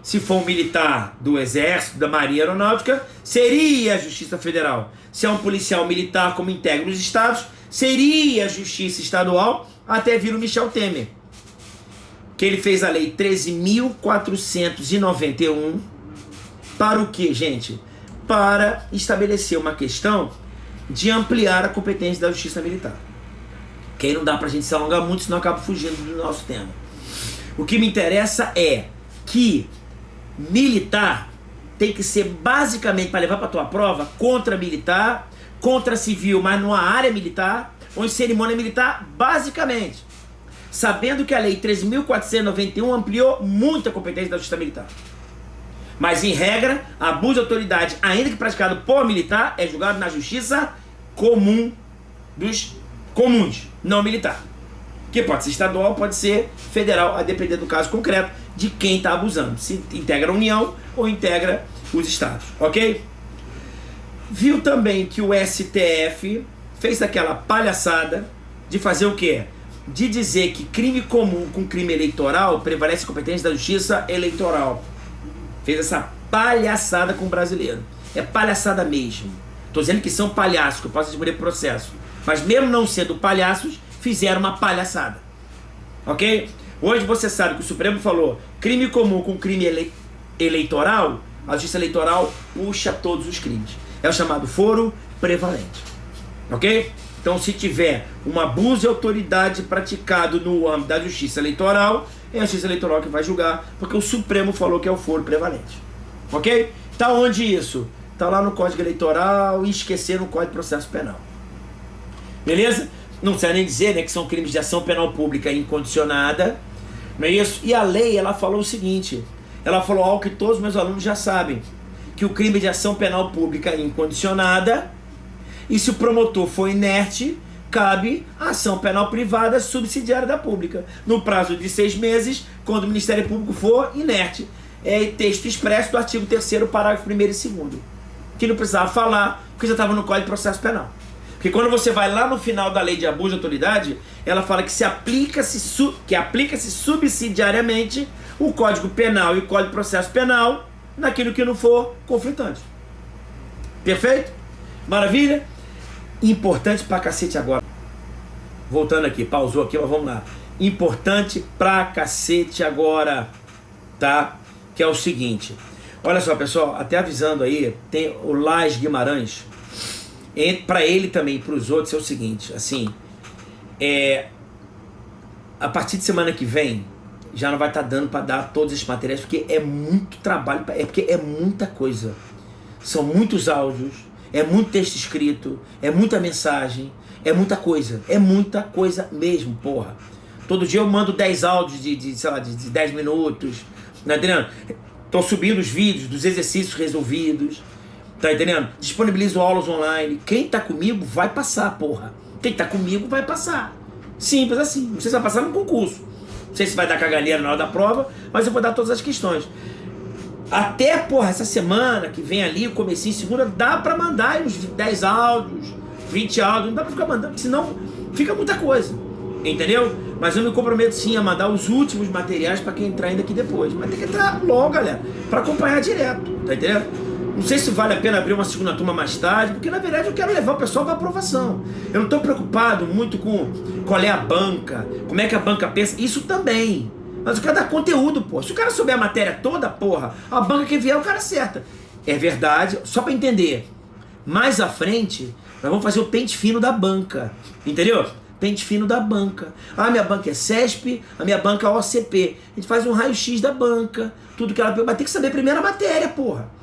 Se for um militar do Exército, da Marinha Aeronáutica, seria a Justiça Federal. Se é um policial militar como integra os estados, seria a Justiça Estadual, até vir o Michel Temer, que ele fez a Lei 13.491, Para o que, gente? Para estabelecer uma questão de ampliar a competência da justiça militar. Que aí não dá pra gente se alongar muito, senão acaba fugindo do nosso tema. O que me interessa é que militar tem que ser basicamente, para levar para tua prova, contra militar, contra civil, mas numa área militar, ou em cerimônia militar, basicamente. Sabendo que a Lei 13.491 ampliou muito a competência da justiça militar. Mas, em regra, abuso de autoridade, ainda que praticado por militar, é julgado na justiça comum dos comuns, não militar. Que pode ser estadual, pode ser federal, a depender do caso concreto de quem está abusando. Se integra a União ou integra os estados, ok? Viu também que o STF fez aquela palhaçada de fazer o quê? De dizer que crime comum com crime eleitoral prevalece a competência da justiça eleitoral. Fez essa palhaçada com o brasileiro. É palhaçada mesmo. Estou dizendo que são palhaços, que eu posso descobrir processo. Mas mesmo não sendo palhaços, fizeram uma palhaçada. Ok? Hoje você sabe que o Supremo falou crime comum com crime eleitoral, a justiça eleitoral puxa todos os crimes. É o chamado foro prevalente. Ok? Então, se tiver um abuso de autoridade praticado no âmbito da justiça eleitoral, é a justiça eleitoral que vai julgar, porque o Supremo falou que é o foro prevalente. Ok? Tá onde isso? Tá lá no Código Eleitoral e esquecer no Código de Processo Penal. Beleza? Não precisa nem dizer, né, que são crimes de ação penal pública incondicionada. Não é isso? E a lei, ela falou o seguinte, ela falou algo que todos os meus alunos já sabem, que o crime de ação penal pública incondicionada, e se o promotor for inerte, cabe a ação penal privada subsidiária da pública, no prazo de 6 meses, quando o Ministério Público for inerte. É texto expresso do artigo 3º, parágrafo 1º e 2º, que não precisava falar, porque já estava no Código de Processo Penal. Porque quando você vai lá no final da lei de abuso de autoridade, ela fala que aplica-se subsidiariamente o Código Penal e o Código de Processo Penal naquilo que não for conflitante. Perfeito? Maravilha? Importante pra cacete agora. Voltando aqui, pausou aqui, mas vamos lá. Importante pra cacete agora, tá? Que é o seguinte. Olha só, pessoal, até avisando aí, tem o Lais Guimarães. Para ele também e para os outros é o seguinte, assim, a partir de semana que vem já não vai estar dando para dar todos esses materiais, porque é muito trabalho, porque é muita coisa, são muitos áudios, é muito texto escrito, é muita mensagem, é muita coisa mesmo, porra. Todo dia eu mando 10 áudios sei lá, de 10 minutos, tá entendendo? Tô subindo os vídeos dos exercícios resolvidos. Tá entendendo? Disponibilizo aulas online. Quem tá comigo vai passar, porra. Quem tá comigo vai passar. Simples assim. Não sei se vai passar no concurso. Não sei se vai dar caganeira na hora da prova, mas eu vou dar todas as questões. Até, porra, essa semana que vem ali, o comecinho, segunda, dá pra mandar uns 10 áudios, 20 áudios. Não dá pra ficar mandando, senão fica muita coisa. Entendeu? Mas eu me comprometo sim a mandar os últimos materiais pra quem entrar ainda aqui depois. Mas tem que entrar logo, galera, pra acompanhar direto. Tá entendendo? Não sei se vale a pena abrir uma segunda turma mais tarde, porque na verdade eu quero levar o pessoal para aprovação. Eu não estou preocupado muito com qual é a banca, como é que a banca pensa, isso também. Mas eu quero dar conteúdo, pô. Se o cara souber a matéria toda, porra, a banca que vier o cara acerta. É verdade, só para entender. Mais à frente, nós vamos fazer o pente fino da banca, entendeu? Pente fino da banca. Ah, minha banca é CESP, a minha banca é OCP. A gente faz um raio-x da banca, tudo que ela... Mas tem que saber primeiro a matéria, porra.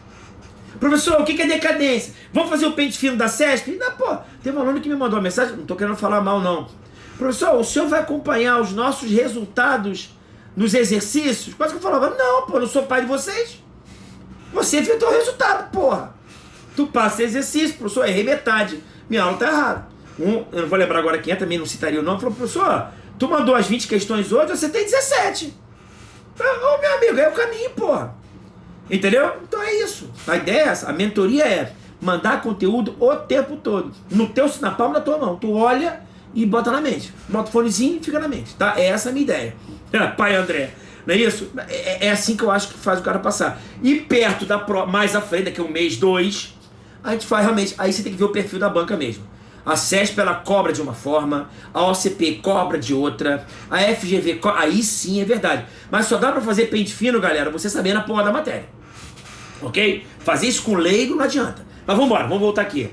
Professor, o que é decadência? Vamos fazer o pente fino da CESP? Não, pô, teve um aluno que me mandou uma mensagem, não estou querendo falar mal não. Professor, o senhor vai acompanhar os nossos resultados nos exercícios? Quase que eu falava, não, pô, não sou pai de vocês. Você efetuou o resultado, porra. Tu passa exercício, professor, errei metade. Minha aula tá errada. Eu não vou lembrar agora quem é, também não citaria o nome, falou, professor, tu mandou as 20 questões hoje, você tem 17. Ô, meu amigo, é o caminho, porra. Entendeu? Então é isso. A ideia é essa. A mentoria é mandar conteúdo o tempo todo. Na palma da tua mão. Tu olha e bota na mente. Bota o fonezinho e fica na mente. Tá? É essa a minha ideia. Pai André. Não é isso? É assim que eu acho que faz o cara passar. E perto da prova, mais à frente, daqui a um mês, 2, a gente faz realmente. Aí você tem que ver o perfil da banca mesmo. A CESP ela cobra de uma forma, a OCP cobra de outra, a FGV cobra, aí sim é verdade. Mas só dá pra fazer pente fino, galera, você sabendo a porra da matéria. Ok? Fazer isso com leigo não adianta. Mas vamos embora, vamos voltar aqui.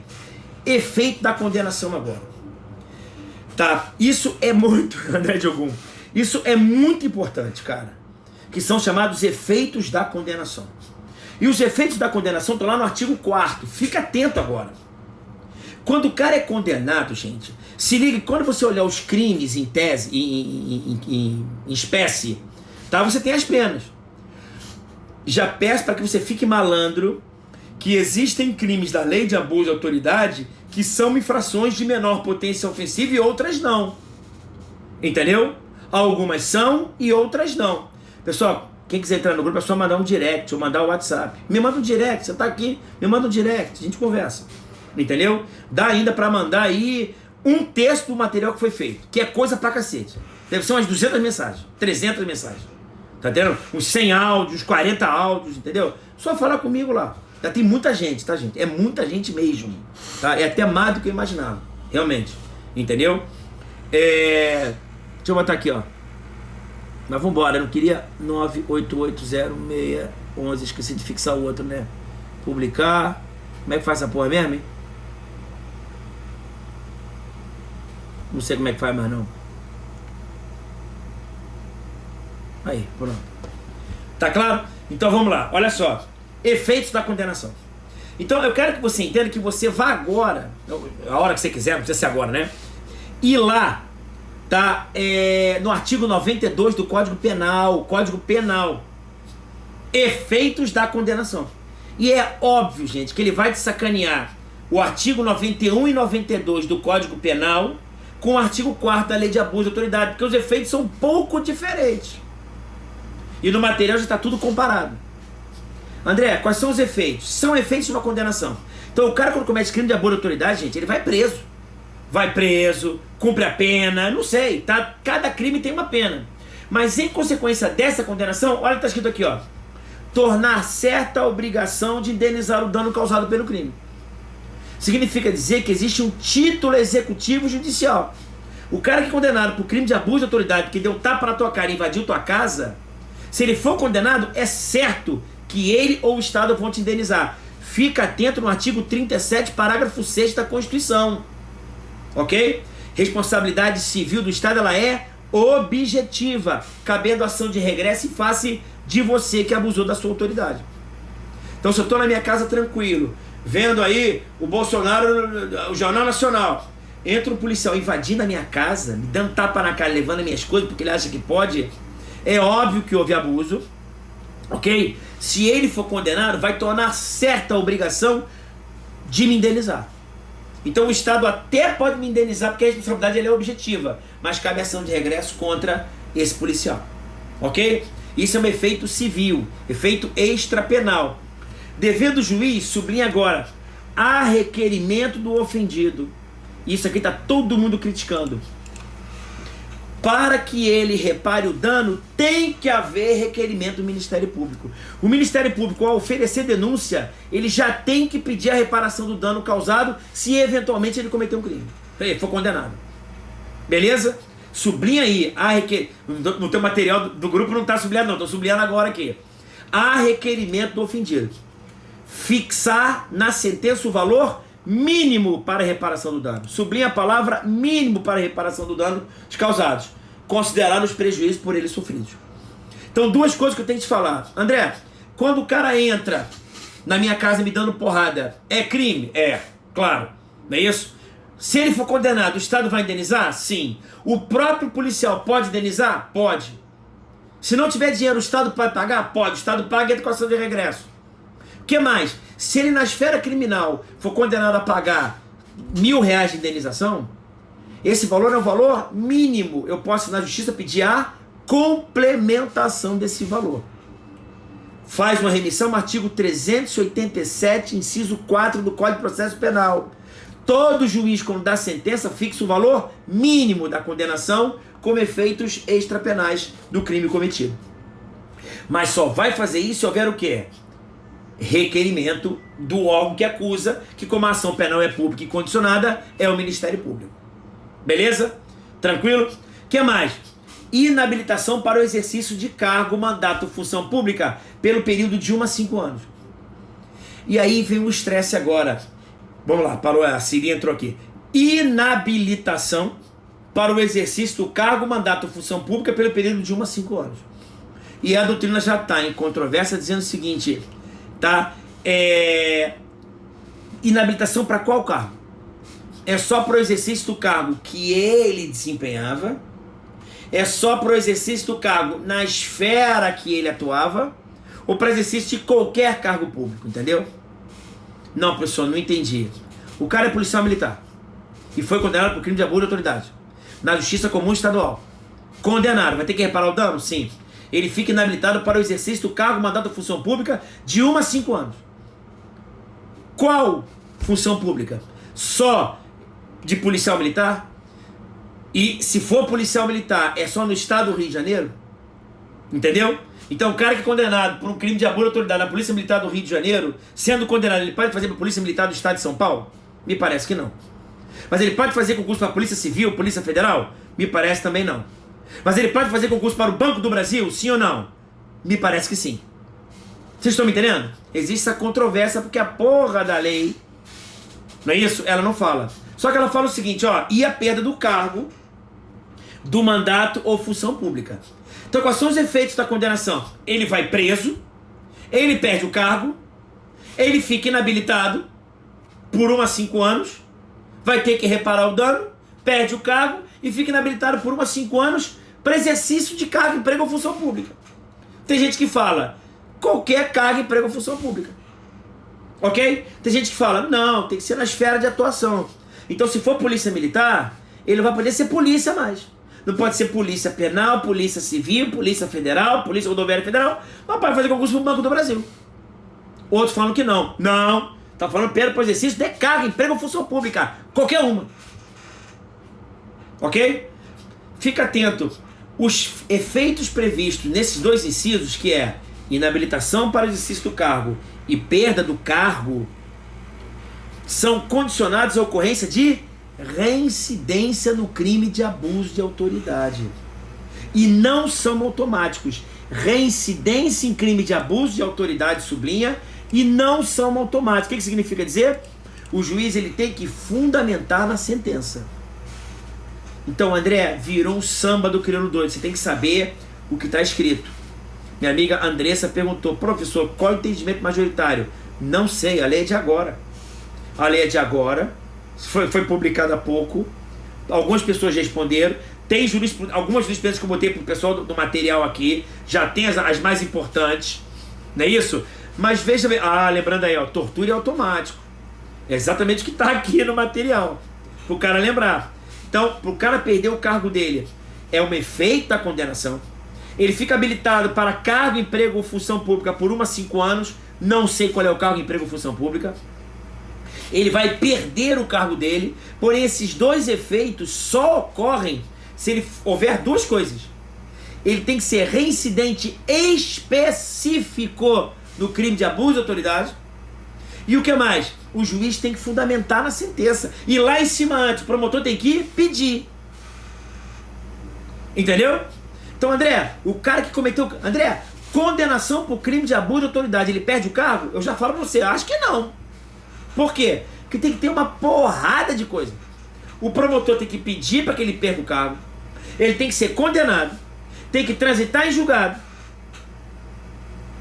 Efeito da condenação agora. Tá? Isso é muito, André Diogum, isso é muito importante, cara. Que são chamados efeitos da condenação. E os efeitos da condenação estão lá no artigo 4º. Fica atento agora. Quando o cara é condenado, gente, se liga que quando você olhar os crimes em tese, em espécie, tá? Você tem as penas. Já peço para que você fique malandro que existem crimes da lei de abuso de autoridade que são infrações de menor potência ofensiva e outras não. Entendeu? Algumas são e outras não. Pessoal, quem quiser entrar no grupo é só mandar um direct ou mandar um WhatsApp. Me manda um direct, você tá aqui, me manda um direct, a gente conversa. Entendeu? Dá ainda para mandar aí um texto do material que foi feito, que é coisa pra cacete. Deve ser umas 200 mensagens, 300 mensagens. Tá entendendo? Uns 100 áudios, 40 áudios, entendeu? Só falar comigo lá. Já tem muita gente, tá, gente? É muita gente mesmo. Tá? É até mais do que eu imaginava. Realmente. Entendeu? Deixa eu botar aqui, ó. Mas vambora, eu não queria 9880611. Esqueci de fixar o outro, né? Publicar. Como é que faz essa porra mesmo, hein? Não sei como é que faz mais não. Aí, pronto. Tá claro? Então vamos lá, olha só. Efeitos da condenação. Então eu quero que você entenda que você vá agora, a hora que você quiser, não precisa ser agora, né? Ir lá, tá? No artigo 92 do Código Penal. Código Penal. Efeitos da condenação. E é óbvio, gente, que ele vai te sacanear o artigo 91 e 92 do Código Penal com o artigo 4º da Lei de Abuso de Autoridade, porque os efeitos são um pouco diferentes. E no material já está tudo comparado. André, quais são os efeitos? São efeitos de uma condenação. Então o cara, quando comete crime de abuso de autoridade, gente, ele vai preso. Vai preso, cumpre a pena, não sei, tá? Cada crime tem uma pena. Mas em consequência dessa condenação, olha o que está escrito aqui, ó. Tornar certa a obrigação de indenizar o dano causado pelo crime. Significa dizer que existe um título executivo judicial. O cara que é condenado por crime de abuso de autoridade, que deu tapa na tua cara e invadiu tua casa, se ele for condenado, é certo que ele ou o Estado vão te indenizar. Fica atento no artigo 37, parágrafo 6º da Constituição. Ok? Responsabilidade civil do Estado, ela é objetiva, cabendo ação de regresso em face de você que abusou da sua autoridade. Então, se eu estou na minha casa tranquilo, vendo aí o Bolsonaro, o Jornal Nacional, entra um policial invadindo a minha casa, me dando tapa na cara, levando as minhas coisas porque ele acha que pode, é óbvio que houve abuso, ok? Se ele for condenado, vai tornar certa a obrigação de me indenizar. Então o Estado até pode me indenizar porque a responsabilidade é objetiva, mas cabe ação de regresso contra esse policial, ok? Isso é um efeito civil, efeito extrapenal. Dever do juiz, sublinha agora, a requerimento do ofendido. Isso aqui está todo mundo criticando. Para que ele repare o dano, tem que haver requerimento do Ministério Público. O Ministério Público, ao oferecer denúncia, ele já tem que pedir a reparação do dano causado se eventualmente ele cometeu um crime. Ele for condenado. Beleza? Sublinha aí. No teu material do grupo não está sublinhado não, estou sublinhando agora aqui. A requerimento do ofendido. Fixar na sentença o valor mínimo para a reparação do dano. Sublinha a palavra mínimo para a reparação do dano dos causados, considerar os prejuízos por eles sofridos. Então, duas coisas que eu tenho que te falar. André, quando o cara entra na minha casa me dando porrada, é crime? É, claro, não é isso? Se ele for condenado, o Estado vai indenizar? Sim. O próprio policial pode indenizar? Pode. Se não tiver dinheiro, o Estado pode pagar? Pode. O Estado paga e entra com ação de regresso. O que mais? Se ele na esfera criminal for condenado a pagar R$1.000 de indenização, esse valor é um valor mínimo. Eu posso na justiça pedir a complementação desse valor. Faz uma remissão no artigo 387, inciso 4 do Código de Processo Penal. Todo juiz, quando dá sentença, fixa o valor mínimo da condenação como efeitos extrapenais do crime cometido. Mas só vai fazer isso se houver o quê? Requerimento do órgão que acusa, que como a ação penal é pública e condicionada, é o Ministério Público. Beleza? Tranquilo? O que mais? Inabilitação para o exercício de cargo, mandato, função pública pelo período de 1 a 5 anos. E aí vem o estresse agora. Vamos lá, parou, a Siri entrou aqui. Inabilitação para o exercício do cargo, mandato ou função pública pelo período de 1 a 5 anos. E a doutrina já está em controvérsia dizendo o seguinte, tá? Inabilitação para qual cargo? É só para o exercício do cargo que ele desempenhava? É só para o exercício do cargo na esfera que ele atuava? Ou para exercício de qualquer cargo público, entendeu? Não, pessoal, não entendi. O cara é policial militar e foi condenado por crime de abuso de autoridade na Justiça Comum Estadual. Condenado, vai ter que reparar o dano? Sim. Ele fica inabilitado para o exercício do cargo, mandato ou função pública de 1 a 5 anos. Qual função pública? Só de policial militar? E se for policial militar, é só no estado do Rio de Janeiro? Entendeu? Então o cara que é condenado por um crime de abuso de autoridade na Polícia Militar do Rio de Janeiro, sendo condenado, ele pode fazer para a Polícia Militar do Estado de São Paulo? Me parece que não. Mas ele pode fazer concurso para a Polícia Civil, Polícia Federal? Me parece também não. Mas ele pode fazer concurso para o Banco do Brasil? Sim ou não? Me parece que sim. Vocês estão me entendendo? Existe essa controvérsia porque a porra da lei, não é isso? Ela não fala. Só que ela fala o seguinte, ó, e a perda do cargo, do mandato ou função pública. Então quais são os efeitos da condenação? Ele vai preso, ele perde o cargo, ele fica inabilitado por 1 a 5 anos, vai ter que reparar o dano, perde o cargo e fica inabilitado por 1 a 5 anos para exercício de cargo, emprego ou função pública. Tem gente que fala qualquer cargo, emprego ou função pública. Ok? Tem gente que fala, não, tem que ser na esfera de atuação. Então se for polícia militar, ele não vai poder ser polícia mais. Não pode ser polícia penal, polícia civil, polícia federal, polícia rodoviária federal, mas pode fazer concurso pro Banco do Brasil. Outros falam que não. Não, tá falando pelo exercício de cargo, emprego ou função pública. Qualquer uma. Ok? Fica atento. Os efeitos previstos nesses dois incisos, que é inabilitação para o exercício do cargo e perda do cargo, são condicionados à ocorrência de reincidência no crime de abuso de autoridade. E não são automáticos. Reincidência em crime de abuso de autoridade, sublinha, e não são automáticos. O que significa dizer? O juiz ele tem que fundamentar na sentença. Então, André, virou um samba do crioulo doido. Você tem que saber o que está escrito. Minha amiga Andressa perguntou, professor, qual é o entendimento majoritário? Não sei, a lei é de agora. A lei é de agora. Foi publicada há pouco. Algumas pessoas responderam. Tem algumas jurisprudências que eu botei para o pessoal do material aqui. Já tem as mais importantes. Não é isso? Mas veja bem. Lembrando aí, ó, tortura é automático. É exatamente o que está aqui no material. Para o cara lembrar. Então, para o cara perder o cargo dele, é um efeito da condenação. Ele fica habilitado para cargo, emprego ou função pública por 1 a 5 anos. Não sei qual é o cargo, emprego ou função pública. Ele vai perder o cargo dele, porém esses dois efeitos só ocorrem se ele houver duas coisas. Ele tem que ser reincidente específico no crime de abuso de autoridade. E o que mais? O juiz tem que fundamentar na sentença. E lá em cima antes, o promotor tem que pedir. Entendeu? Então, André, o cara que cometeu... André, condenação por crime de abuso de autoridade, ele perde o cargo? Eu já falo pra você, acho que não. Por quê? Porque tem que ter uma porrada de coisa. O promotor tem que pedir para que ele perca o cargo. Ele tem que ser condenado. Tem que transitar em julgado.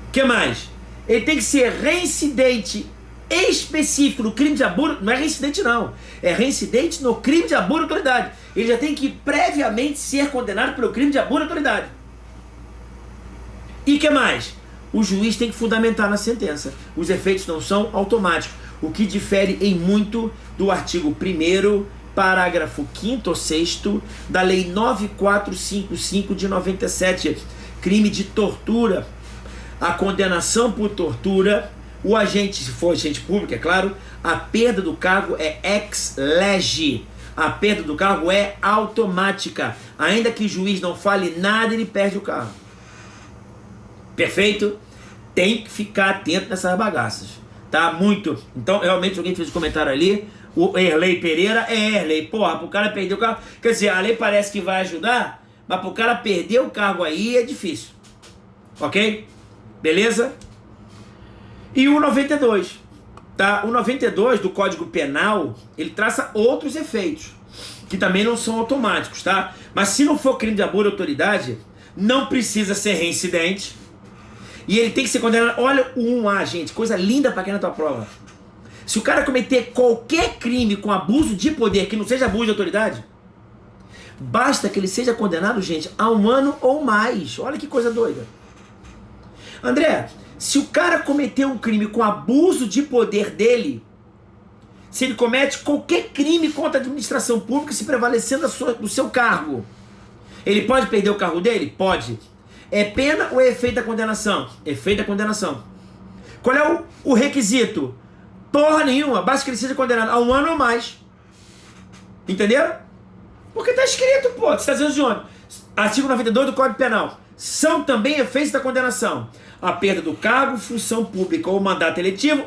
O que mais? Ele tem que ser reincidente específico no crime de abuso. Não é reincidente não. É reincidente no crime de abuso de autoridade. Ele já tem que previamente ser condenado pelo crime de abuso de autoridade. E o que mais? O juiz tem que fundamentar na sentença. Os efeitos não são automáticos. O que difere em muito do artigo 1º, parágrafo 5º ou 6º da Lei 9455 de 97, crime de tortura. A condenação por tortura, o agente, se for agente público, é claro, a perda do cargo é ex lege. A perda do cargo é automática. Ainda que o juiz não fale nada, ele perde o cargo. Perfeito? Tem que ficar atento nessas bagaças. Tá? Muito. Então, realmente, alguém fez um comentário ali. O Erlei Pereira é Erlei. Porra, pro cara perder o cargo. Quer dizer, a lei parece que vai ajudar, mas pro cara perder o cargo aí é difícil. Ok? Beleza? E o 92. Tá? O 92 do Código Penal, ele traça outros efeitos, que também não são automáticos, tá? Mas se não for crime de abuso de autoridade, não precisa ser reincidente, e ele tem que ser condenado. Olha o 1A, gente, coisa linda para quem é na tua prova. Se o cara cometer qualquer crime com abuso de poder, que não seja abuso de autoridade, basta que ele seja condenado, gente, a 1 ano ou mais. Olha que coisa doida. André, se o cara cometeu um crime com abuso de poder dele, se ele comete qualquer crime contra a administração pública, se prevalecendo do seu cargo, ele pode perder o cargo dele? Pode. É pena ou é efeito da condenação? Efeito da condenação. Qual é o requisito? Porra nenhuma, basta que ele seja condenado a 1 ano ou mais. Entenderam? Porque tá escrito, pô, você está dizendo de onde? Artigo 92 do Código Penal. São também efeitos da condenação a perda do cargo, função pública ou mandato eletivo,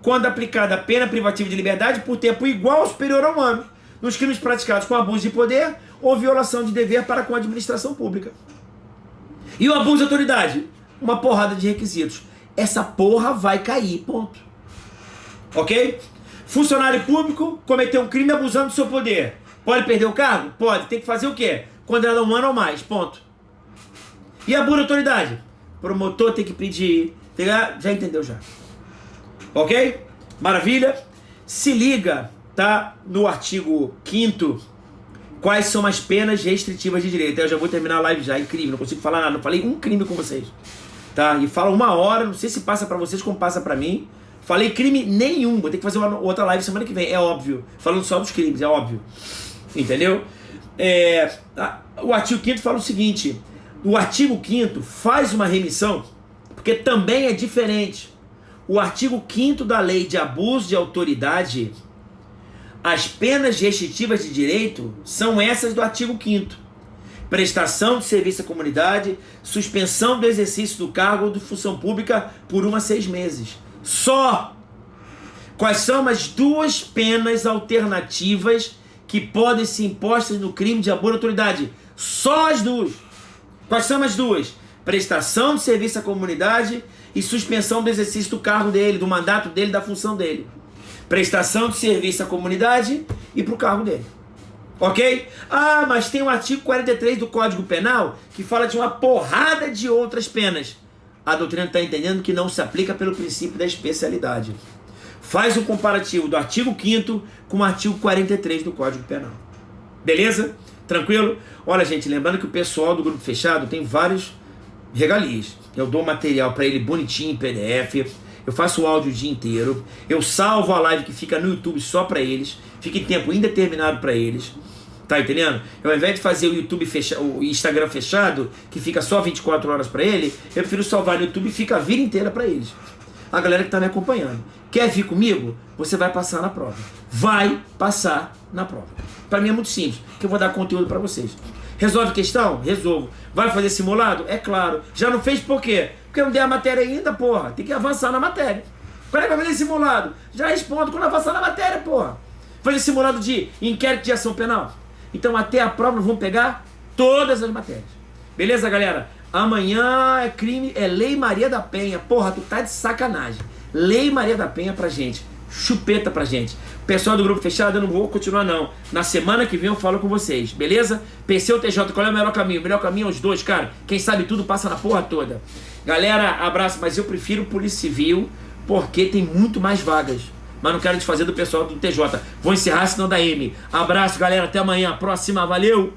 quando aplicada a pena privativa de liberdade por tempo igual ou superior a 1 ano, nos crimes praticados com abuso de poder ou violação de dever para com a administração pública. E o abuso de autoridade? Uma porrada de requisitos. Essa porra vai cair, ponto. Ok? Funcionário público cometeu um crime abusando do seu poder. Pode perder o cargo? Pode. Tem que fazer o quê? Condenado a 1 ano ou mais, ponto. E abuso de autoridade? Promotor tem que pedir. Já entendeu já. Ok? Maravilha? Se liga, tá? No artigo 5º, quais são as penas restritivas de direito. Eu já vou terminar a live já, incrível, não consigo falar nada, não falei um crime com vocês. Tá? E fala 1 hora, não sei se passa pra vocês como passa pra mim. Falei crime nenhum, vou ter que fazer uma outra live semana que vem, é óbvio. Falando só dos crimes, é óbvio. Entendeu? O artigo 5º fala o seguinte: o artigo 5º faz uma remissão, porque também é diferente. O artigo 5º da lei de abuso de autoridade, as penas restritivas de direito são essas do artigo 5º. Prestação de serviço à comunidade, suspensão do exercício do cargo ou de função pública por 1 a 6 meses. Só! Quais são as 2 penas alternativas que podem ser impostas no crime de abuso de autoridade? Só as 2! Quais são as 2? Prestação de serviço à comunidade e suspensão do exercício do cargo dele, do mandato dele, da função dele. Prestação de serviço à comunidade e para o cargo dele. Ok? Mas tem o artigo 43 do Código Penal que fala de uma porrada de outras penas. A doutrina está entendendo que não se aplica pelo princípio da especialidade. Faz um comparativo do artigo 5º com o artigo 43 do Código Penal. Beleza? Tranquilo? Olha, gente, lembrando que o pessoal do grupo fechado tem vários regalias. Eu dou material para ele bonitinho em PDF, eu faço o áudio o dia inteiro, eu salvo a live que fica no YouTube só para eles, fica em tempo indeterminado para eles. Tá entendendo? Eu, ao invés de fazer o YouTube o Instagram fechado, que fica só 24 horas para ele, eu prefiro salvar no YouTube e fica a vida inteira para eles. A galera que tá me acompanhando. Quer vir comigo? Você vai passar na prova. Vai passar na prova. Para mim é muito simples, que eu vou dar conteúdo para vocês. Resolve questão? Resolvo. Vai fazer simulado? É claro. Já não fez por quê? Porque não dei a matéria ainda, porra. Tem que avançar na matéria. Quando é que vai fazer simulado? Já respondo quando avançar na matéria, porra. Fazer simulado de inquérito de ação penal. Então até a prova nós vamos pegar todas as matérias. Beleza, galera? Amanhã é crime, é Lei Maria da Penha. Porra, tu tá de sacanagem. Lei Maria da Penha pra gente. Chupeta pra gente. Pessoal do grupo fechado, eu não vou continuar não. Na semana que vem eu falo com vocês, beleza? PC ou TJ, qual é o melhor caminho? O melhor caminho é os dois, cara. Quem sabe tudo passa na porra toda. Galera, abraço, mas eu prefiro Polícia Civil porque tem muito mais vagas. Mas não quero desfazer do pessoal do TJ. Vou encerrar, senão dá M. Abraço, galera. Até amanhã. Próxima. Valeu!